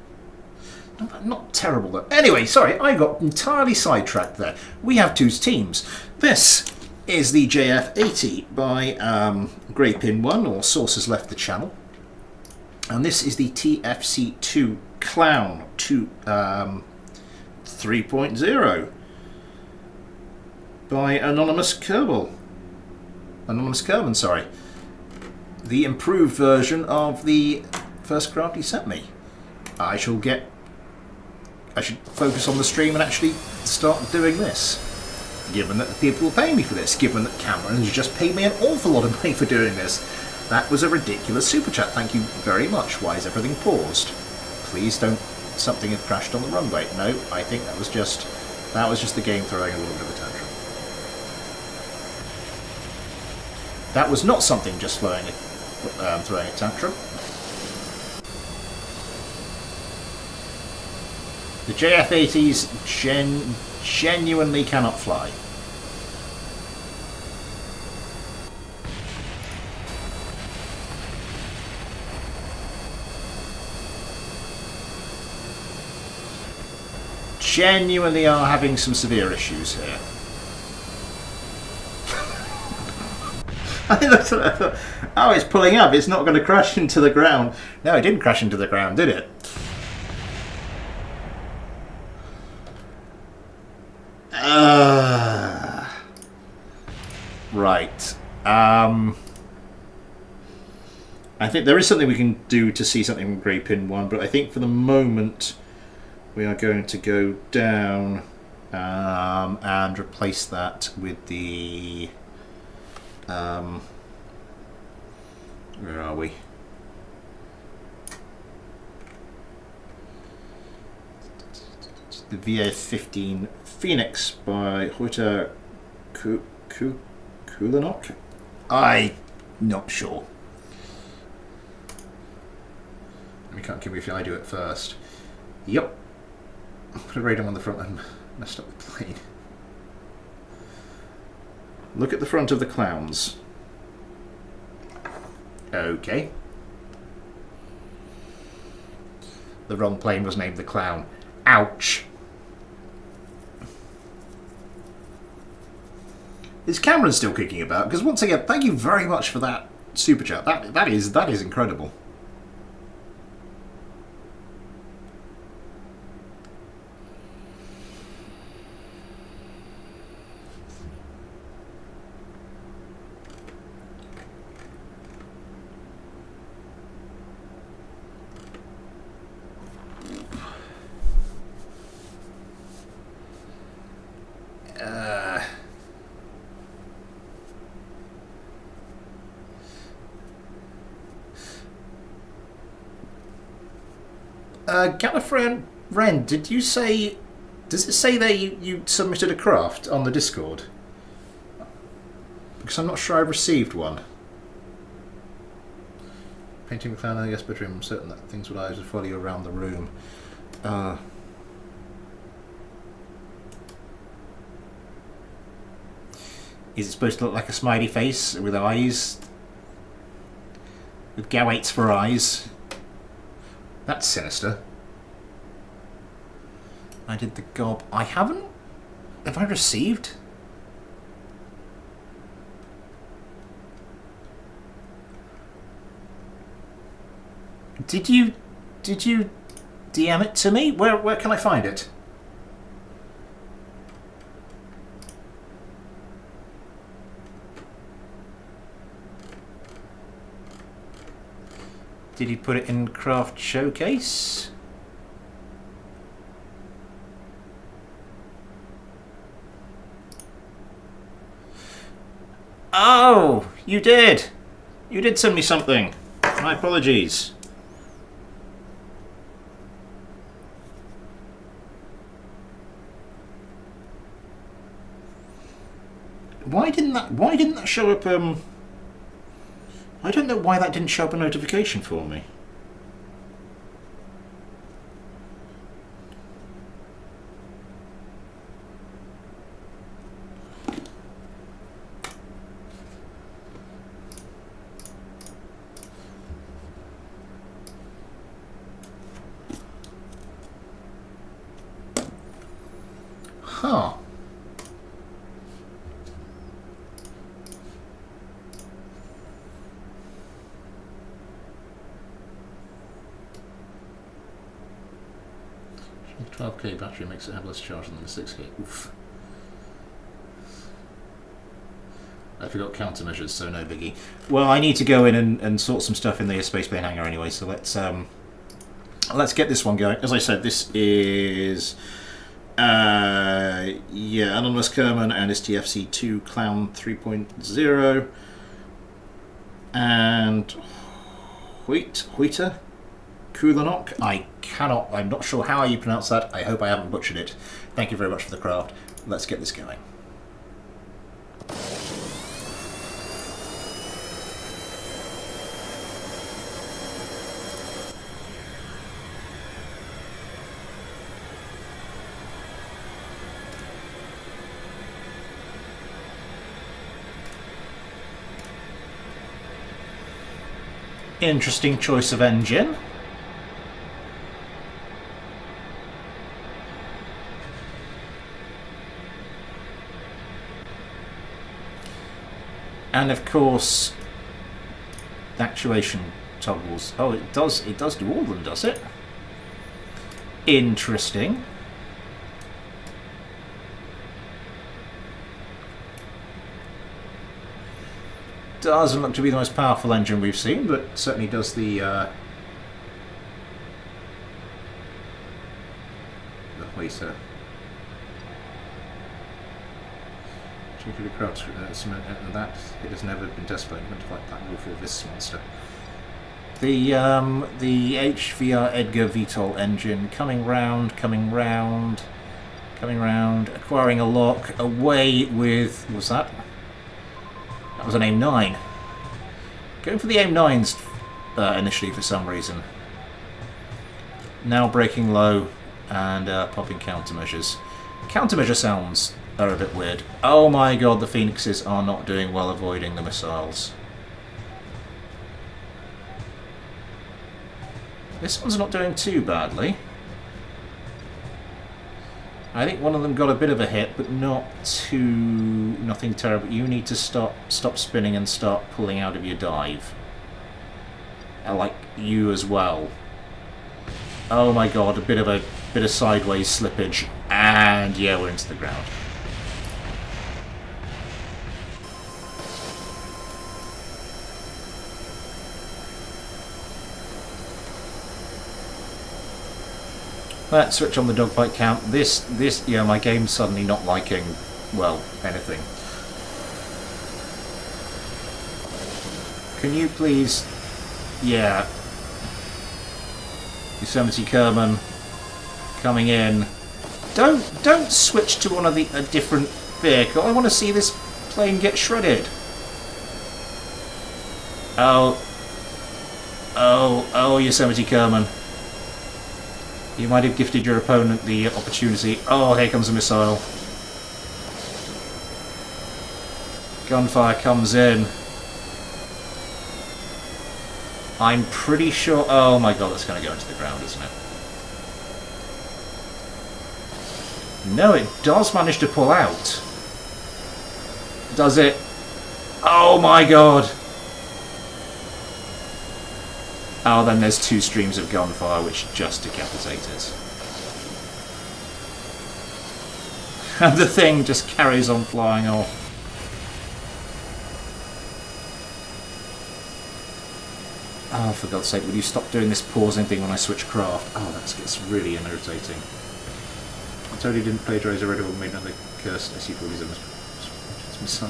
Not terrible though. Anyway, sorry, I got entirely sidetracked there. We have two teams. This is the JF80 by Greypin1, or Sources Left the Channel. And this is the TFC2 Clown 3.0 by Anonymous Kerbal. Anonymous Kerman, sorry. The improved version of the first craft he sent me. I should focus on the stream and actually start doing this. Given that the people will pay me for this, given that Cameron has just paid me an awful lot of money for doing this. That was a ridiculous super chat. Thank you very much. Why is everything paused? Please don't. Something had crashed on the runway. No, I think that was just the game throwing a little bit of a tantrum. That was not something just throwing a tantrum. The JF80s genuinely cannot fly. genuinely are having some severe issues here. I looked at it, I thought, oh, it's pulling up. It's not going to crash into the ground. No, it didn't crash into the ground, did it? Right. I think there is something we can do to see something from Grey Pin 1, but I think for the moment we are going to go down and replace that with the... where are we? The VA-15 Phoenix by Hoyter Kulanok? I'm not sure. You can't give me if I do it first. Yep. Put a radar on the front and messed up the plane. Look at the front of the clowns. Okay. The wrong plane was named the Clown. Ouch. Is Cameron still kicking about? Because once again, thank you very much for that super chat. That is incredible. Gallifreyan Ren, did you say... Does it say there you submitted a craft on the Discord? Because I'm not sure I've received one. Painting the clown in the guest bedroom. I'm certain that things would always follow you around the room. Is it supposed to look like a smiley face with eyes? With gowates for eyes? That's sinister. I did the gob. I haven't? Have I received? Did you DM it to me? Where can I find it? Did you put it in Craft Showcase? Oh, you did. You did send me something. My apologies. Why didn't that show up? I don't know why that didn't show up a notification for me. Huh. The 12K battery makes it have less charge than the 6K. Oof. I forgot countermeasures, so no biggie. Well, I need to go in and sort some stuff in the space plane hangar anyway, so let's get this one going. As I said, this is Anonymous Kerman and STFC2 Clown 3.0 and Hoyter Kulanok. I'm not sure how you pronounce that. I hope I haven't butchered it. Thank you very much for the craft. Let's get this going. Interesting choice of engine. And of course, actuation toggles. Oh, it does do all of them, does it? Interesting. Doesn't look to be the most powerful engine we've seen, but certainly does the waiter. Particularly crowds that it has never been testified to fight that wolf or this monster. The HVR Edgar VTOL engine coming round, acquiring a lock, away with, what was that? That was an aim 9. Going for the aim 9s initially for some reason. Now breaking low and popping countermeasures. Countermeasure sounds are a bit weird. Oh my god, the Phoenixes are not doing well avoiding the missiles. This one's not doing too badly. I think one of them got a bit of a hit, but nothing terrible. You need to stop spinning and start pulling out of your dive. Like you as well. Oh my god, a bit of sideways slippage, and yeah, we're into the ground. Let's switch on the dogfight count. Yeah, my game's suddenly not liking, well, anything. Can you please, yeah. Yosemite Kerman coming in. Don't switch to one of a different vehicle. I want to see this plane get shredded. Oh, Yosemite Kerman. You might have gifted your opponent the opportunity. Oh, here comes a missile. Gunfire comes in. I'm pretty sure... Oh my god, that's going to go into the ground, isn't it? No, it does manage to pull out. Does it? Oh my god! Oh, then there's 2 streams of gunfire which just decapitate it. And the thing just carries on flying off. Oh, for God's sake, will you stop doing this pausing thing when I switch craft? Oh, that gets really irritating. I totally didn't plagiarise already or made another cursed SC-47 missile.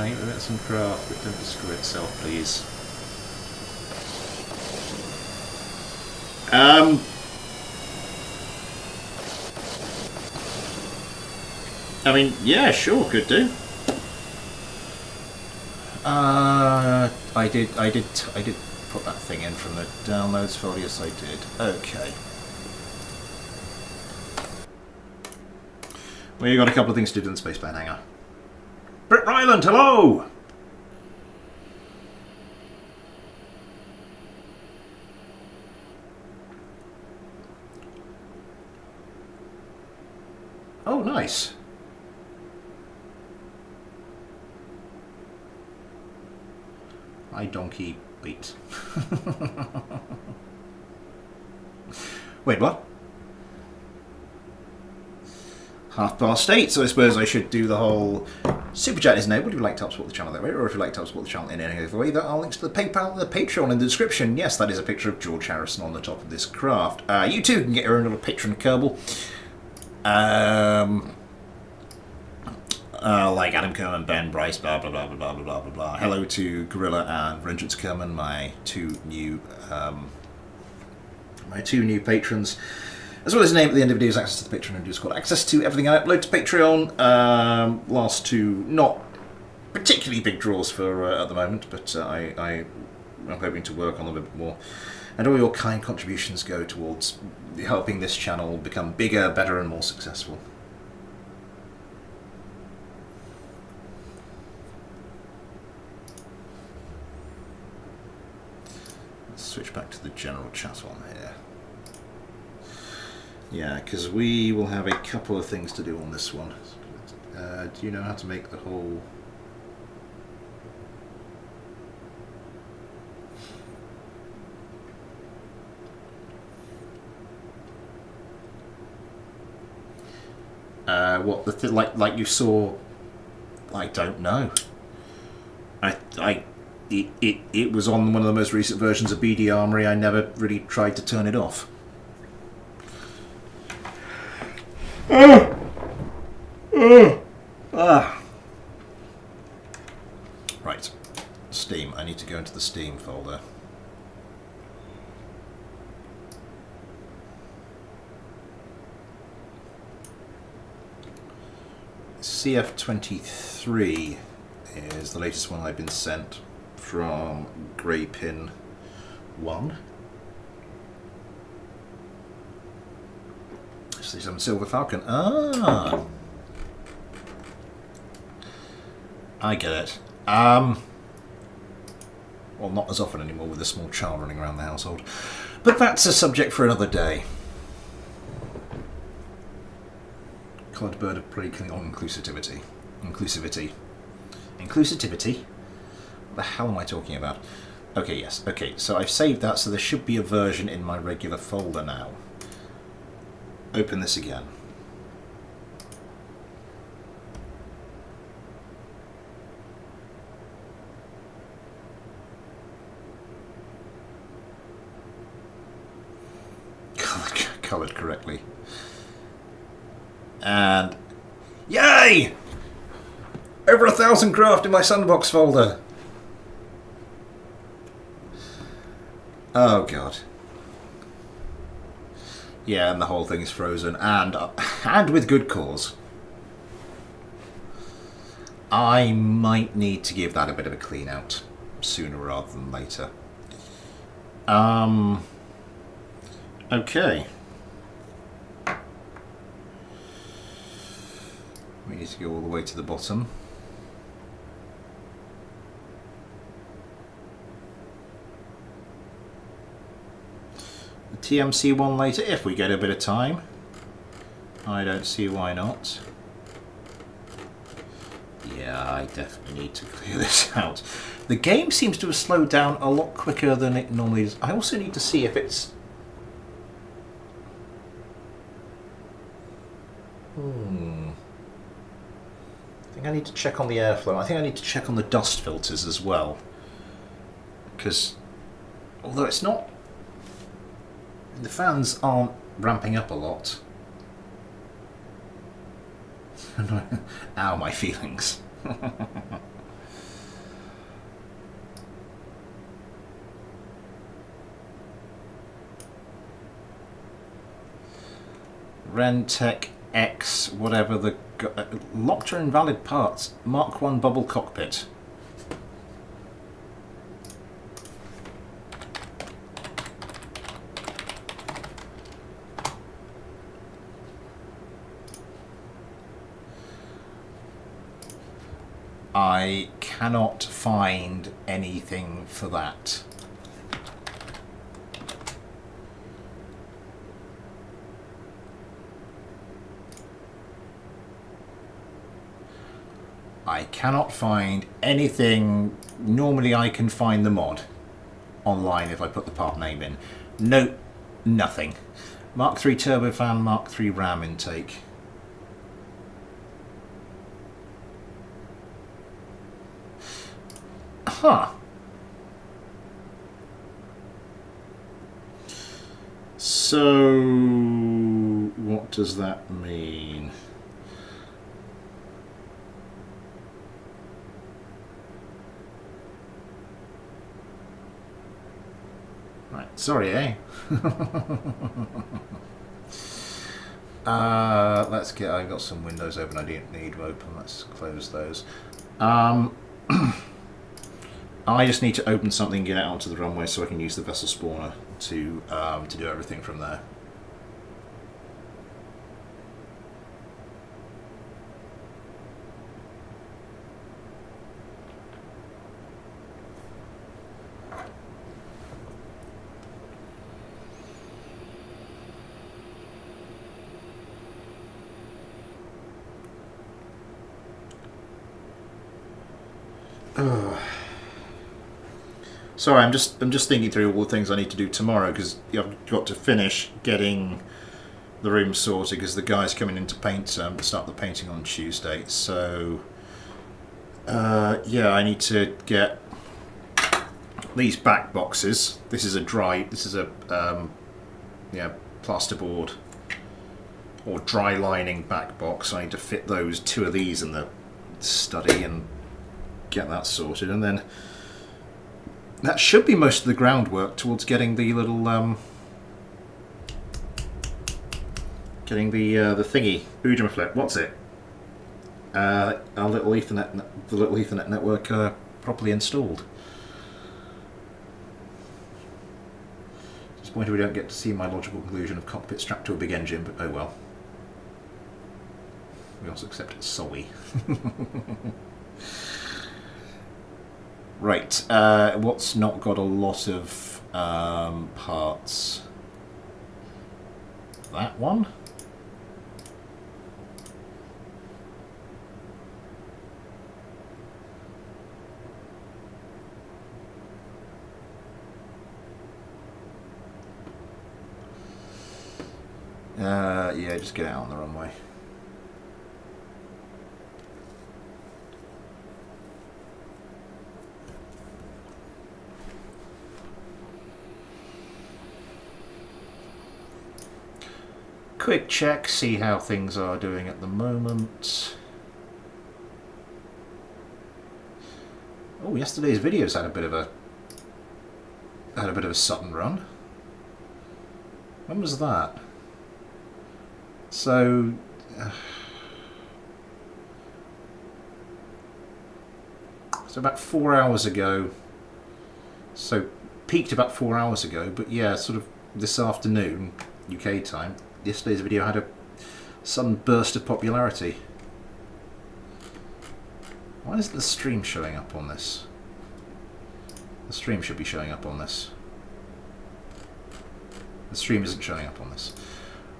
Get some craft, but don't destroy itself, please. I mean, yeah, sure, could do. I did put that thing in from the downloads folder. Yes, I did. Okay. We got a couple of things to do in the spaceplane hangar. Britt Ryland, hello! Oh, nice. Hi, donkey. Wait. Wait, what? 8:30, so I suppose I should do the whole Super Chat is enabled if you'd like to help support the channel that way, or if you'd like to help support the channel in any other way, there are links to the PayPal and the Patreon in the description. Yes, that is a picture of George Harrison on the top of this craft. You too can get your own little picture of Kerbal. Like Adam Kerman, Ben Bryce, blah blah blah blah blah blah blah blah. Hello to Gorilla and Vengeance Kerman, my two new patrons. As well as name at the end of videos, access to the Patreon and Discord, access to everything I upload to Patreon. Last two, not particularly big draws for at the moment, but I'm hoping to work on them a bit more. And all your kind contributions go towards helping this channel become bigger, better, and more successful. Let's switch back to the general chat on here. Yeah, because we will have a couple of things to do on this one. Do you know how to make the whole... what the like you saw? I don't know. It was on one of the most recent versions of BD Armory. I never really tried to turn it off. Right, Steam. I need to go into the Steam folder. CF23 is the latest one I've been sent from Grey Pin 1. 67 Silver Falcon. Ah, I get it. Well, not as often anymore with a small child running around the household. But that's a subject for another day. Coloured bird of prey on inclusivity. Inclusivity. Inclusivity? What the hell am I talking about? Okay, yes. Okay, so I've saved that, so there should be a version in my regular folder now. Open this again. Coloured correctly. And yay! Over 1,000 craft in my sandbox folder. Oh god. Yeah, and the whole thing is frozen, and with good cause. I might need to give that a bit of a clean out sooner rather than later. Okay. We need to go all the way to the bottom. The TMC one later, if we get a bit of time. I don't see why not. Yeah, I definitely need to clear this out. The game seems to have slowed down a lot quicker than it normally is. I also need to see if it's... I think I need to check on the airflow. I think I need to check on the dust filters as well. Because, although it's not... The fans aren't ramping up a lot. Ow, my feelings. Rentec X, whatever the... locked or invalid parts. Mark 1 bubble cockpit. I cannot find anything for that. I cannot find anything. Normally I can find the mod online if I put the part name in. No, nothing. Mark 3 turbofan, Mark 3 RAM intake. Huh. So, what does that mean? Right, sorry, eh? Let's get, I've got some windows open I didn't need to open, let's close those. I just need to open something and get out onto the runway so I can use the vessel spawner to do everything from there. Sorry, I'm just thinking through all the things I need to do tomorrow, because I've got to finish getting the room sorted, because the guy's coming in to paint, start the painting on Tuesday. So yeah, I need to get these back boxes. This is a yeah, plasterboard or dry lining back box. I need to fit those 2 of these in the study and get that sorted, and then that should be most of the groundwork towards getting the little getting the thingy, Flip. What's it? Our little Ethernet, the little Ethernet network properly installed. Disappointed we don't get to see my logical conclusion of cockpit strapped to a big engine, but oh well. We also accept it's sorry. Right, what's not got a lot of parts? That one. Yeah, just get out on the runway. Quick check, see how things are doing at the moment. Oh, yesterday's videos had a bit of a sudden run. When was that? So about 4 hours ago. So peaked about 4 hours ago, but yeah, sort of this afternoon, UK time. Yesterday's video had a sudden burst of popularity. Why isn't the stream showing up on this? The stream should be showing up on this. The stream isn't showing up on this.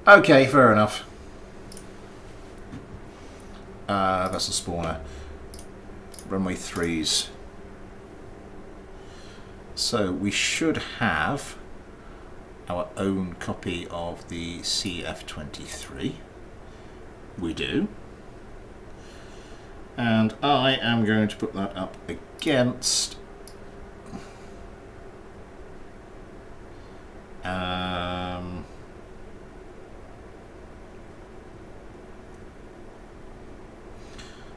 Okay, fair enough. Vessel spawner. Runway 3s. So we should have our own copy of the CF23. We do. And I am going to put that up against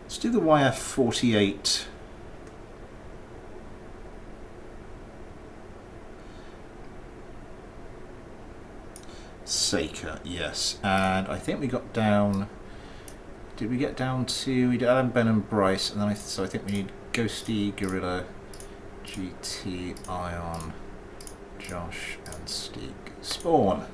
let's do the YF48 Seeker, yes, and I think we got down. Did we get down to? We did Adam, Ben, and Bryce, and then so I think we need Ghosty, Gorilla, GT, Ion, Josh, and Steeg. Spawn.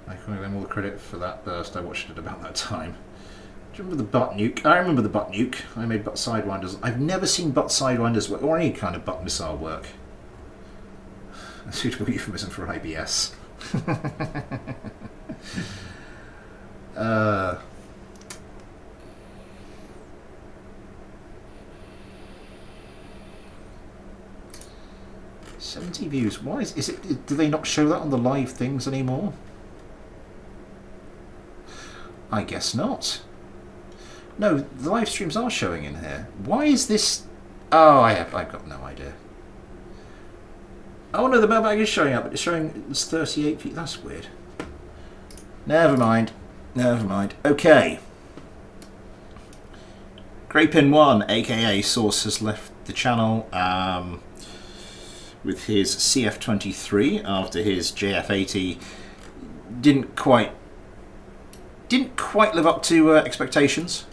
I can claim all the credit for that burst. I watched it about that time. Do you remember the butt nuke? I remember the butt nuke. I made butt sidewinders. I've never seen butt sidewinders work, or any kind of butt missile work. A suitable euphemism for IBS. 70 views. Why is it? Do they not show that on the live things anymore? I guess not. No, the live streams are showing in here. Why is this? Oh, I've got no idea. Oh no, the mailbag is showing up, but it's showing it's 38 feet. That's weird. Never mind. Never mind. Okay. Greypin1, aka Source, has left the channel with his CF23 after his JF80 didn't quite live up to expectations,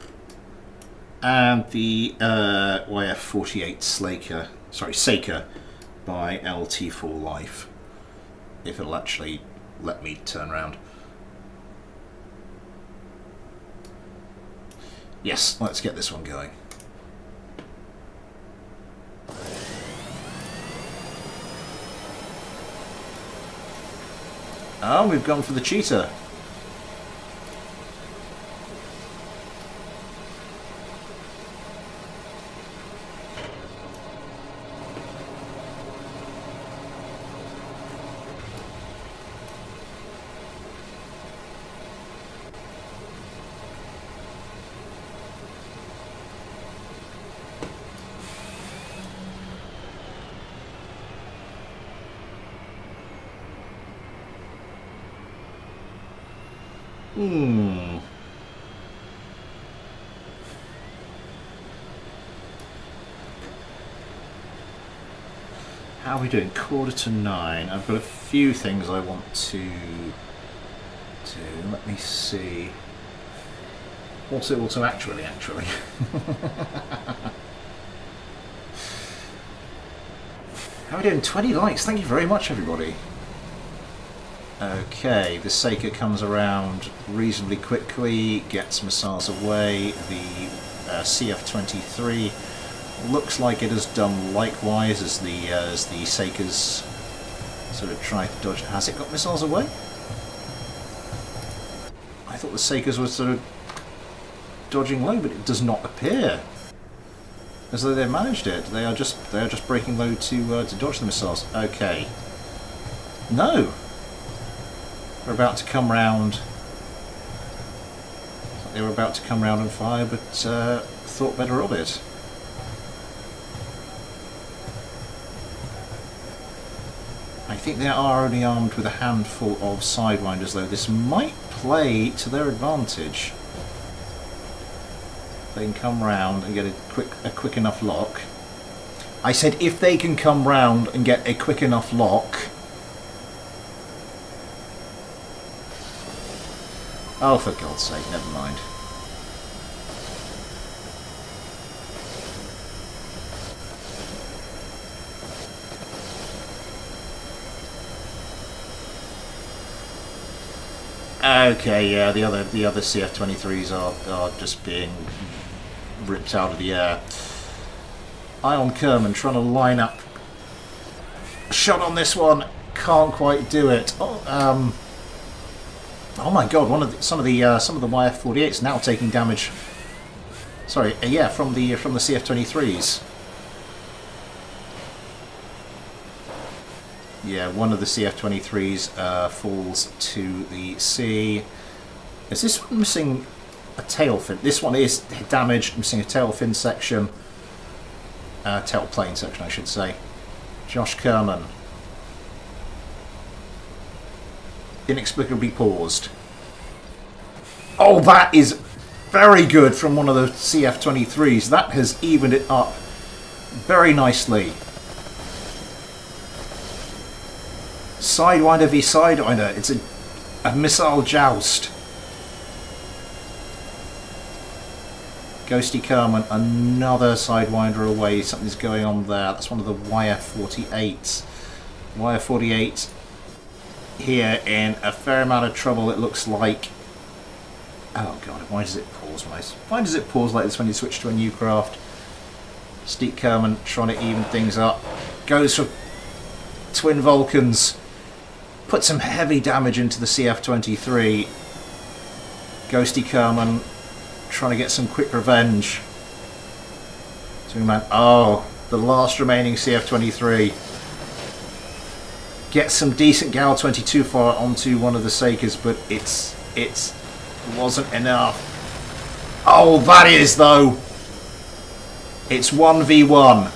and the YF48 Seeker by LT4 Life, if it'll actually let me turn around. Yes, let's get this one going. Oh, we've gone for the cheetah. How are we doing? 8:45. I've got a few things I want to do. Let me see. Also, actually. How are we doing? 20 likes. Thank you very much, everybody. Okay, the Seeker comes around reasonably quickly, gets missiles away. The CF-23 looks like it has done likewise as the Seekers sort of try to dodge. Has it got missiles away? I thought the Seekers were sort of dodging low, but it does not appear as though they managed it. They are just breaking low to dodge the missiles. Okay. No. We're about to come round. They were about to come round and fire, but thought better of it. I think they are only armed with a handful of sidewinders, though. This might play to their advantage. They can come round and get a quick enough lock. I said if they can come round and get a quick enough lock. Oh, for God's sake, never mind. Okay, yeah, the other CF-23s are just being ripped out of the air. Ion Kerman trying to line up a shot on this one, can't quite do it. Oh my God! Some of the YF-48s now taking damage. Sorry, yeah, from the CF-23s. Yeah, one of the CF-23s falls to the sea. Is this one missing a tail fin? This one is damaged, missing a tail fin section. Tail plane section, I should say. Josh Kerman. Inexplicably paused. Oh, that is very good from one of the CF-23s. That has evened it up very nicely. Sidewinder v Sidewinder. It's a missile joust. Ghosty Kerman, another Sidewinder away. Something's going on there. That's one of the YF-48s. YF-48 here in a fair amount of trouble, it looks like. Oh God, why does it pause? Why does it pause like this when you switch to a new craft? Steve Kerman trying to even things up. Goes for Twin Vulcans. Put some heavy damage into the CF-23. Ghosty Kerman trying to get some quick revenge. Oh, the last remaining CF-23. Get some decent Gal 22 fire onto one of the Seekers, but it wasn't enough. Oh, that is though. It's 1v1.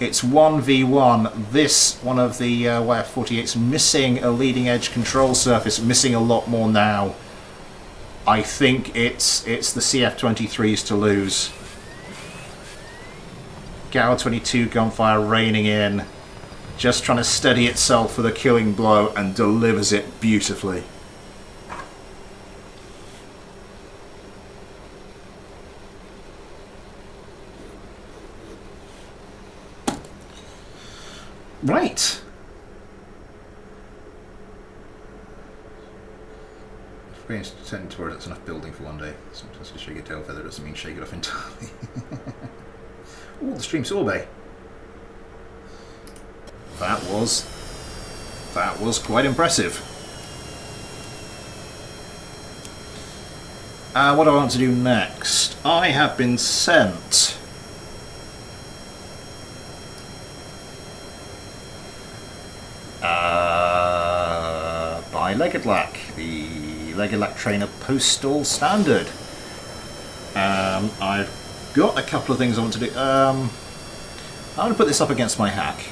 It's 1v1. This one of the YF-48's missing a leading edge control surface, missing a lot more now. I think it's the CF-23s to lose. Gal 22 gunfire raining in, just trying to steady itself with a killing blow, and delivers it beautifully. Right. Experience turning towards that's enough building for one day. Sometimes you shake a tail feather doesn't mean shake it off entirely. Oh, the stream sorbet. That was quite impressive. What do I want to do next? I have been sent by Leggedlack, the Leggedlack Trainer Postal Standard. I've got a couple of things I want to do. I'm going to put this up against my hack.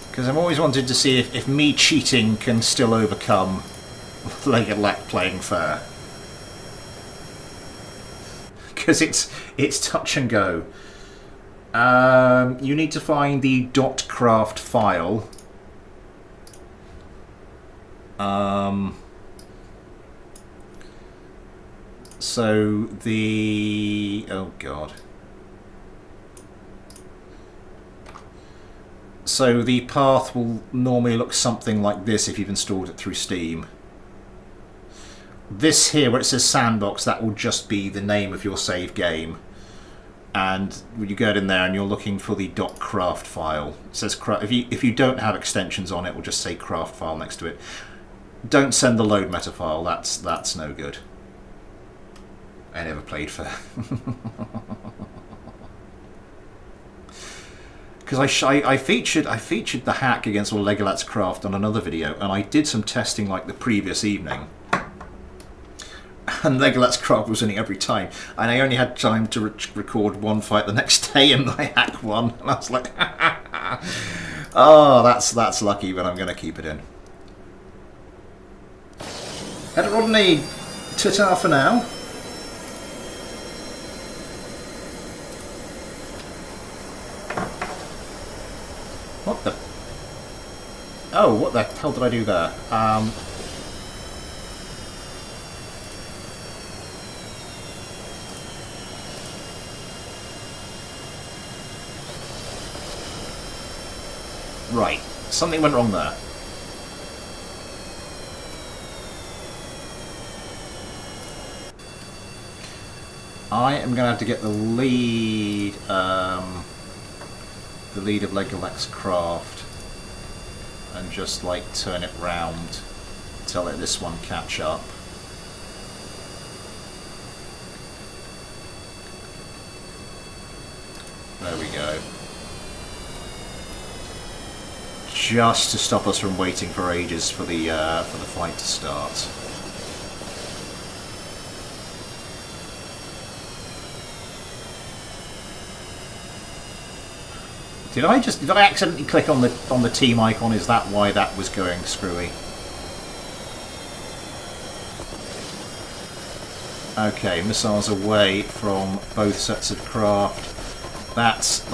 Because I've always wanted to see if me cheating can still overcome Leggedlack playing fair. Because it's touch and go. You need to find the .craft file. So the... oh god. So the path will normally look something like this if you've installed it through Steam. This here, where it says Sandbox, that will just be the name of your save game. And when you go in there and you're looking for the .craft file, it says if you don't have extensions on it, we'll just say craft file next to it. Don't send the load meta file. That's no good. I never played fair. Because I featured the hack against all Leggedlack's craft on another video, and I did some testing like the previous evening. And Leggedlack's craft was winning every time, and I only had time to record one fight the next day, and my hack won. And I was like, oh, that's lucky, but I'm going to keep it in. Edit Rodney, ta-ta for now. What the? Oh, what the hell did I do there? Right, something went wrong there. I am going to have to get the lead of Leggedlack's craft and just like turn it round to let this one catch up. There we go. Just to stop us from waiting for ages for the fight to start. Did I accidentally click on the team icon? Is that why that was going screwy? Okay, missiles away from both sets of craft. That's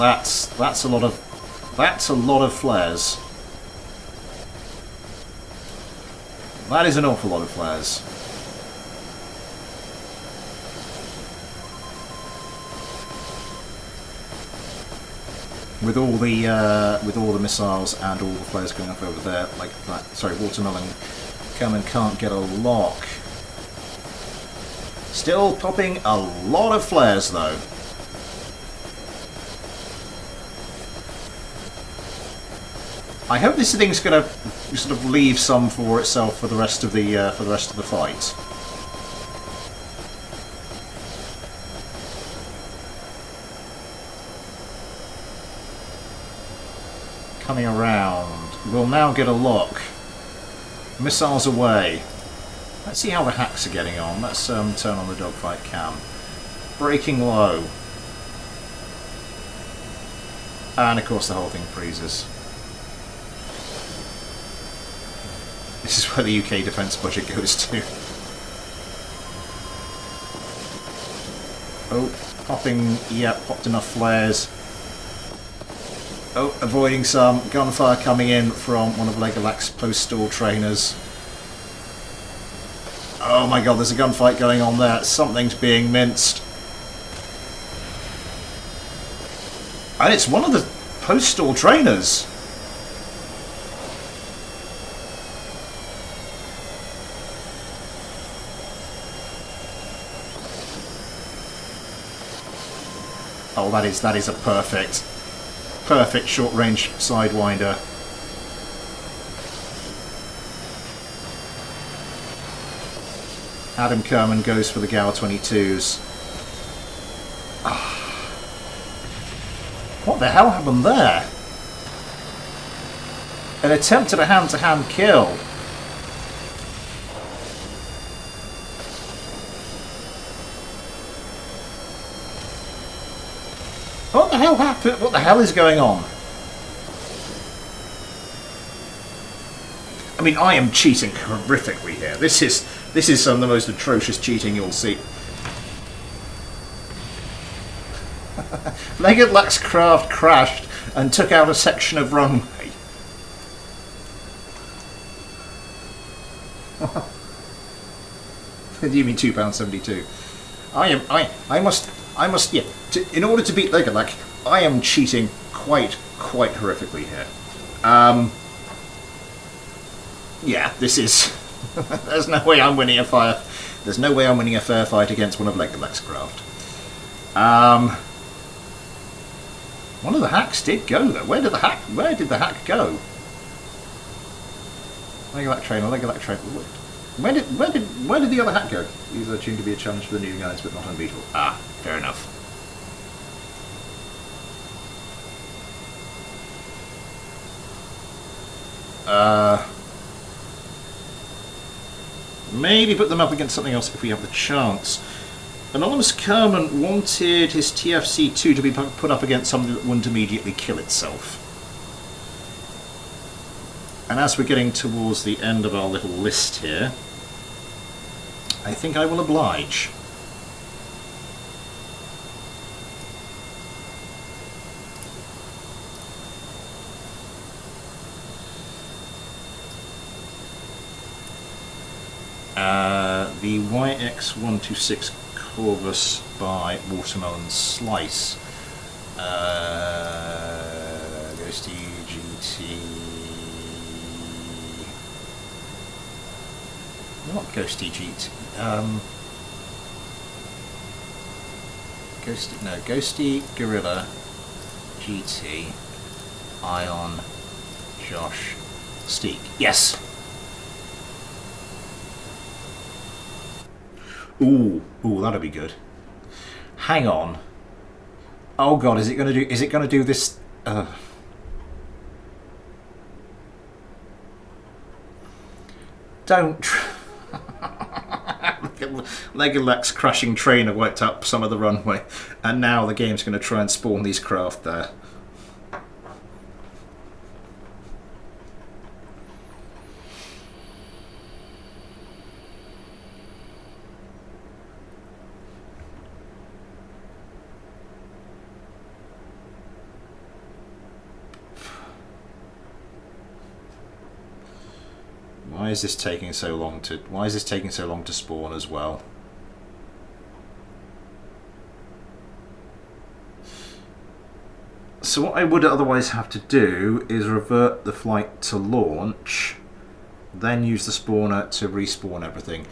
a lot of flares. That is an awful lot of flares. With all the missiles and all the flares going up over there, like that. Sorry, Watermelon can't get a lock. Still popping a lot of flares though. I hope this thing's going to sort of leave some for itself for the rest of the fight. Coming around, we'll now get a lock. Missiles away. Let's see how the hacks are getting on. Let's turn on the dogfight cam. Breaking low. And of course the whole thing freezes. This is where the UK defence budget goes to. Oh, popping, yeah, popped enough flares. Oh, avoiding some gunfire coming in from one of Leggedlack's postal trainers. Oh my god, there's a gunfight going on there. Something's being minced. And it's one of the postal trainers. Oh, that is a perfect short-range sidewinder. Adam Kerman goes for the Gower 22s. What the hell happened there? An attempt at a hand-to-hand kill. What the hell happened? What the hell is going on? I mean, I am cheating horrifically here. This is some of the most atrocious cheating you'll see. Legged Lux craft crashed and took out a section of runway. You mean £2.72? I must, yeah. In order to beat Legged Lux, I am cheating quite horrifically here. Yeah, this is. There's no way I'm winning a fire. There's no way I'm winning a fair fight against one of Legged Lux craft. One of the hacks did go though. Where did the hack go? Legged Lux trainer, Legged Lux trainer. Where did the other hack go? These are tuned to be a challenge for the new guys, but not unbeatable. Ah, fair enough. Maybe put them up against something else if we have the chance. Anonymous Kerman wanted his TFC2 to be put up against something that wouldn't immediately kill itself. And as we're getting towards the end of our little list here, I think I will oblige. The YX126 Corvus by Watermelon Slice. Ghosty GT. Not Ghosty GT. Ghosty Gorilla GT. Ion Josh Steak. Yes! Ooh, that'll be good. Hang on. Oh god, is it gonna do this? Don't. Legged Lux crashing trainer wiped up some of the runway, and now the game's gonna try and spawn these craft there. Why is this taking so long to spawn as well? So what I would otherwise have to do is revert the flight to launch, then use the spawner to respawn everything.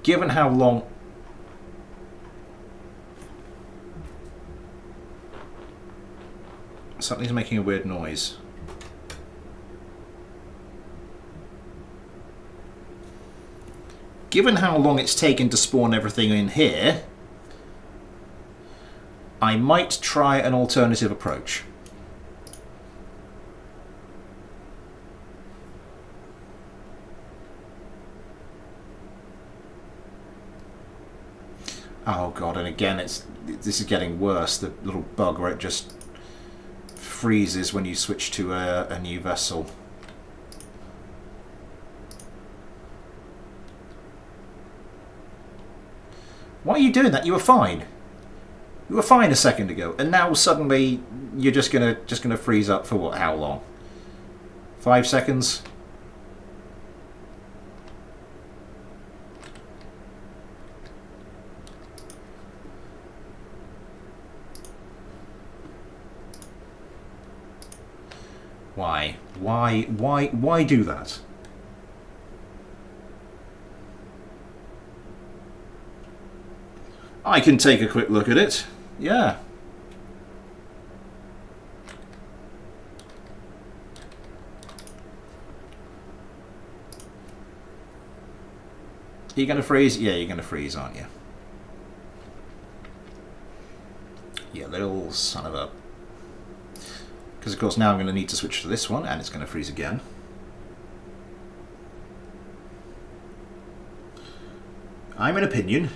Given how long... Something's making a weird noise. Given how long it's taken to spawn everything in here, I might try an alternative approach. Oh god, and again this is getting worse, the little bug where it just freezes when you switch to a new vessel. Why are you doing that? You were fine. You were fine a second ago, and now suddenly you're just gonna freeze up for what? How long? 5 seconds? Why? Why do that? I can take a quick look at it. Yeah. you going to freeze? Yeah, you're going to freeze, aren't you? You little son of a... Because, of course, now I'm going to need to switch to this one, and it's going to freeze again. I'm an opinion.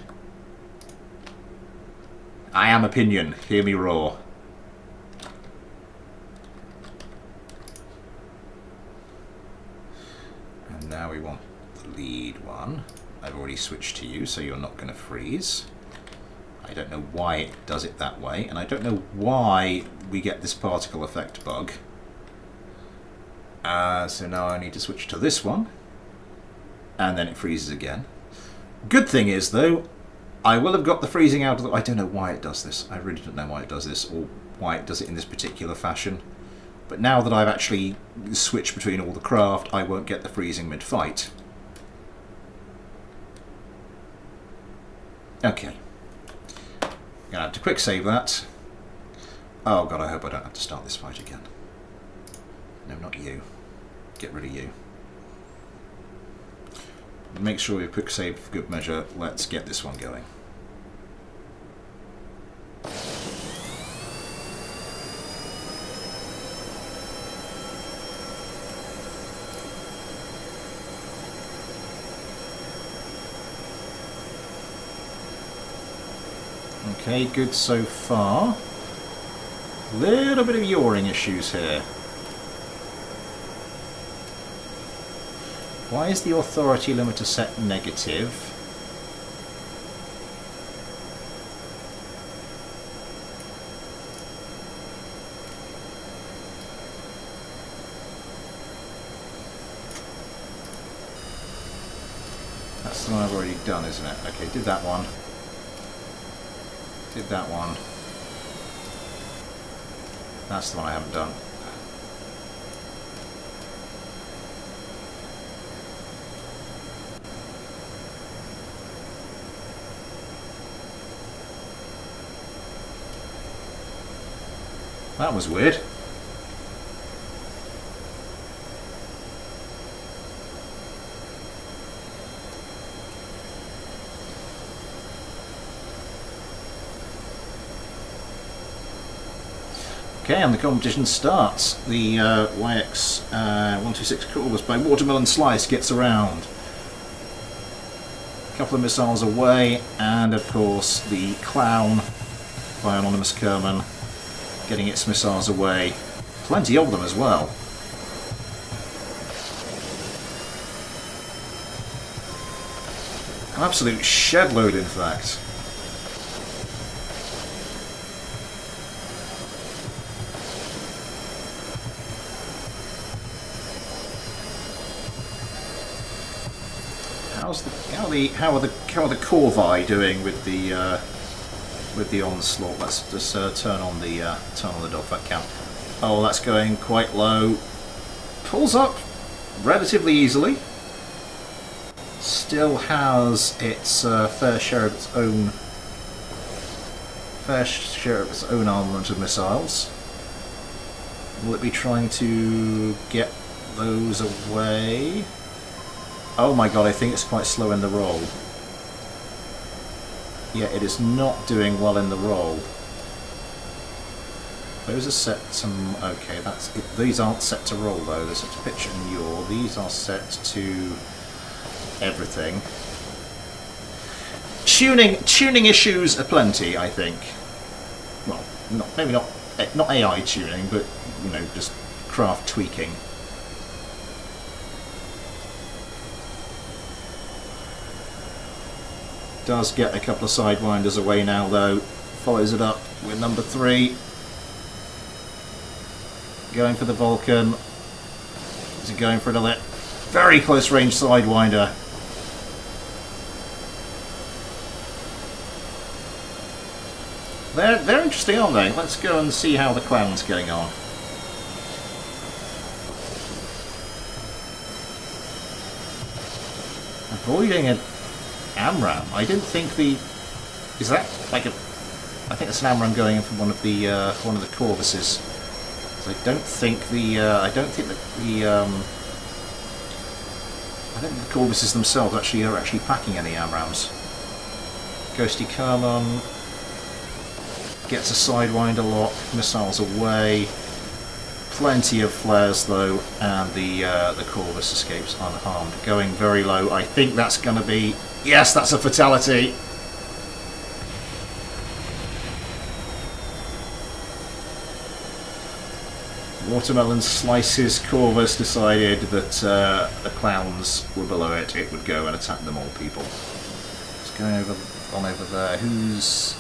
I am opinion. Hear me roar. And now we want the lead one. I've already switched to you, so you're not going to freeze. I don't know why it does it that way, and I don't know why we get this particle effect bug. So now I need to switch to this one, and then it freezes again. Good thing is, though, I will have got the freezing out of the... I don't know why it does this. I really don't know why it does this, or why it does it in this particular fashion. But now that I've actually switched between all the craft, I won't get the freezing mid-fight. Okay. I'm going to have to quick save that. Oh god, I hope I don't have to start this fight again. No, not you. Get rid of you. Make sure we quick save for good measure. Let's get this one going. Okay, good so far. Little bit of yawing issues here. Why is the authority limiter set negative? That's the one I've already done, isn't it? Okay, did that one. Did that one. That's the one I haven't done. That was weird. Okay, and the competition starts. The YX 126 Kerbal by Watermelon Slice gets around. A couple of missiles away, and of course the Clown by Anonymous Kerman getting its missiles away. Plenty of them as well. An absolute shed load, in fact. How are the Corvi doing with the onslaught? Let's just turn on the dogfight count. Oh, that's going quite low. Pulls up relatively easily. Still has its fair share of its own armament of missiles. Will it be trying to get those away? Oh my god, I think it's quite slow in the roll. Yeah, it is not doing well in the roll. Those are set to... okay, that's it. These aren't set to roll though, they're set to pitch and yaw. These are set to everything. Tuning issues aplenty, I think. Well, maybe not AI tuning, but, you know, just craft tweaking. Does get a couple of sidewinders away now though. Follows it up with number 3. Going for the Vulcan. Is it going for another very close range sidewinder? They're interesting, aren't they? Let's go and see how the Clown's going on. Avoiding an AMRAM. I didn't think the... is that like a... I think that's an AMRAM going in from one of the Corvuses. So I don't think the... I don't think the Corvuses themselves are actually packing any AMRAAMs. Ghosty Kerman gets a Sidewinder lock, missiles away. Plenty of flares though, and the Corvus escapes unharmed. Going very low. I think that's going to be... Yes, that's a fatality! Watermelon Slices Corvus decided that the clowns were below it. It would go and attack them all people. It's going on over there. Who's...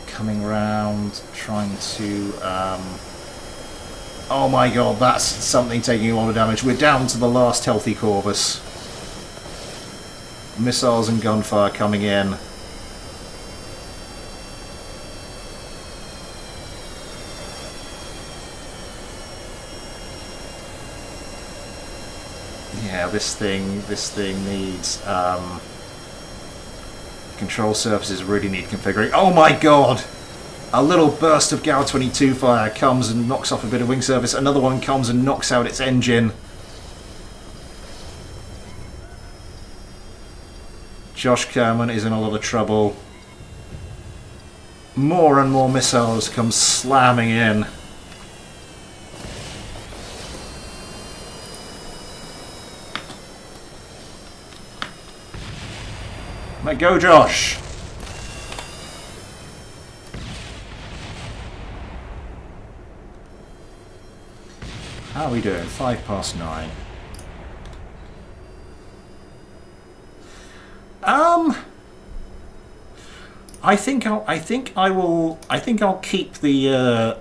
coming round, trying to... Oh my god, that's something taking a lot of damage. We're down to the last healthy Corvus. Missiles and gunfire coming in. Yeah, this thing needs... control surfaces really need configuring. Oh my god! A little burst of GAU 22 fire comes and knocks off a bit of wing surface. Another one comes and knocks out its engine. Josh Kerman is in a lot of trouble. More and more missiles come slamming in. Let go, Josh! How are we doing? 9:05. I'll keep the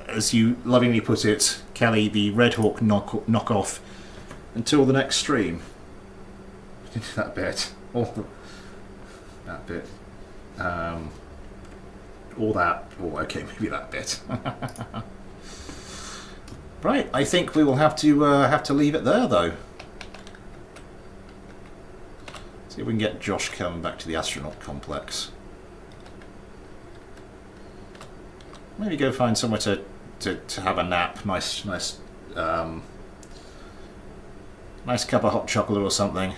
as you lovingly put it, Kelly, the Red Hawk knockoff until the next stream. That bit. That bit. Or that. Oh, okay, maybe that bit. Right, I think we will have to leave it there, though. See if we can get Josh coming back to the astronaut complex. Maybe go find somewhere to have a nap. Nice cup of hot chocolate or something.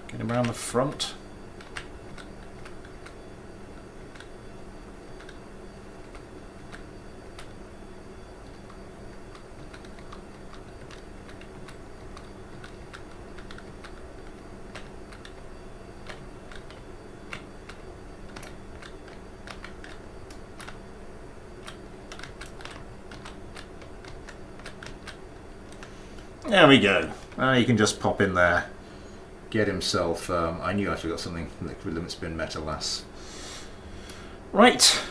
Get him around the front. There we go. You can just pop in there. Get himself... I knew I forgot something. Liquid limit spin metal-lass. Right.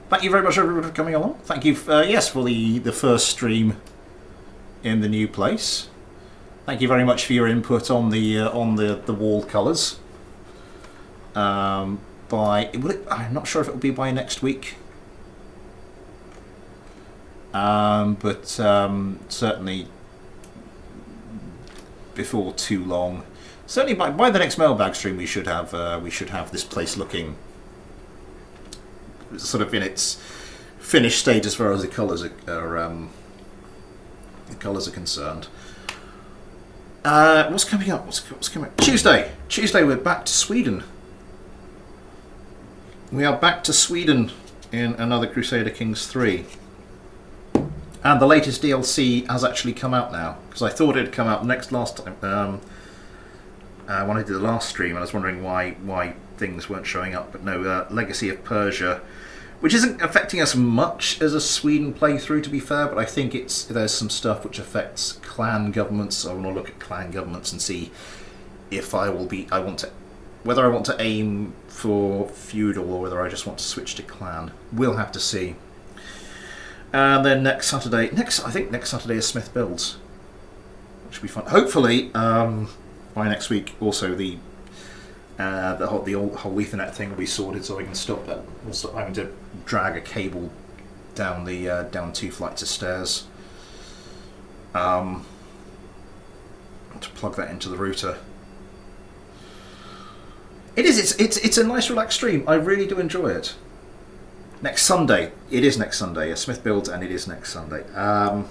Thank you very much, everybody, for coming along. Thank you, yes, for the first stream in the new place. Thank you very much for your input on the wall colours. I'm not sure if it will be by next week. But certainly before too long. Certainly by the next Mailbag stream, we should have this place looking sort of in its finished state as far as the colours are concerned. What's coming up? What's coming up? Tuesday, we're back to Sweden. We are back to Sweden in another Crusader Kings 3. And the latest DLC has actually come out now, because I thought it had come out last time when I did the last stream, and I was wondering why things weren't showing up. But no, Legacy of Persia, which isn't affecting us much as a Sweden playthrough, to be fair, but I think there's some stuff which affects clan governments. So I want to look at clan governments and see if whether I want to aim for feudal or whether I just want to switch to clan. We'll have to see. And then next Saturday is Smith The whole Ethernet thing will be sorted, so I can stop that. We'll stop having to drag a cable down the down 2 flights of stairs to plug that into the router. It's a nice relaxed stream. I really do enjoy it. Next Sunday, it is next Sunday. Smith builds, and it is next Sunday. I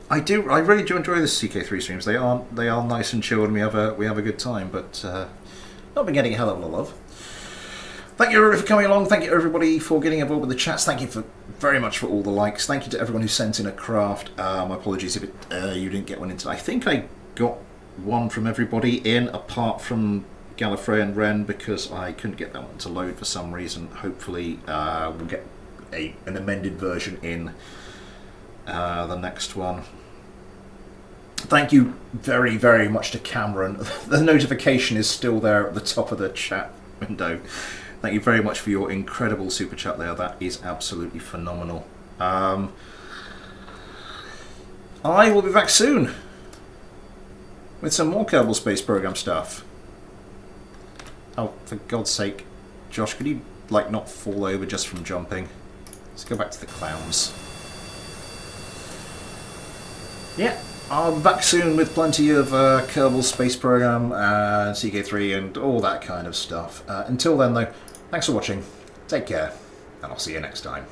really do enjoy the CK3 streams. They are nice and chilled, and we have a good time. But not been getting a hell of a lot of love. Thank you everybody for coming along. Thank you everybody for getting involved with the chats. Thank you very much for all the likes. Thank you to everyone who sent in a craft. My apologies if you didn't get one in today. I think I got one from everybody in, apart from Gallifrey and Ren, because I couldn't get that one to load for some reason. Hopefully we'll get an amended version in the next one. Thank you very, very much to Cameron. The notification is still there at the top of the chat window. Thank you very much for your incredible super chat there. That is absolutely phenomenal. I will be back soon with some more Kerbal Space Program stuff. Oh, for God's sake, Josh, could you not fall over just from jumping? Let's go back to the clowns. Yeah, I'll be back soon with plenty of Kerbal Space Program, CK3 and all that kind of stuff. Until then though, thanks for watching, take care, and I'll see you next time.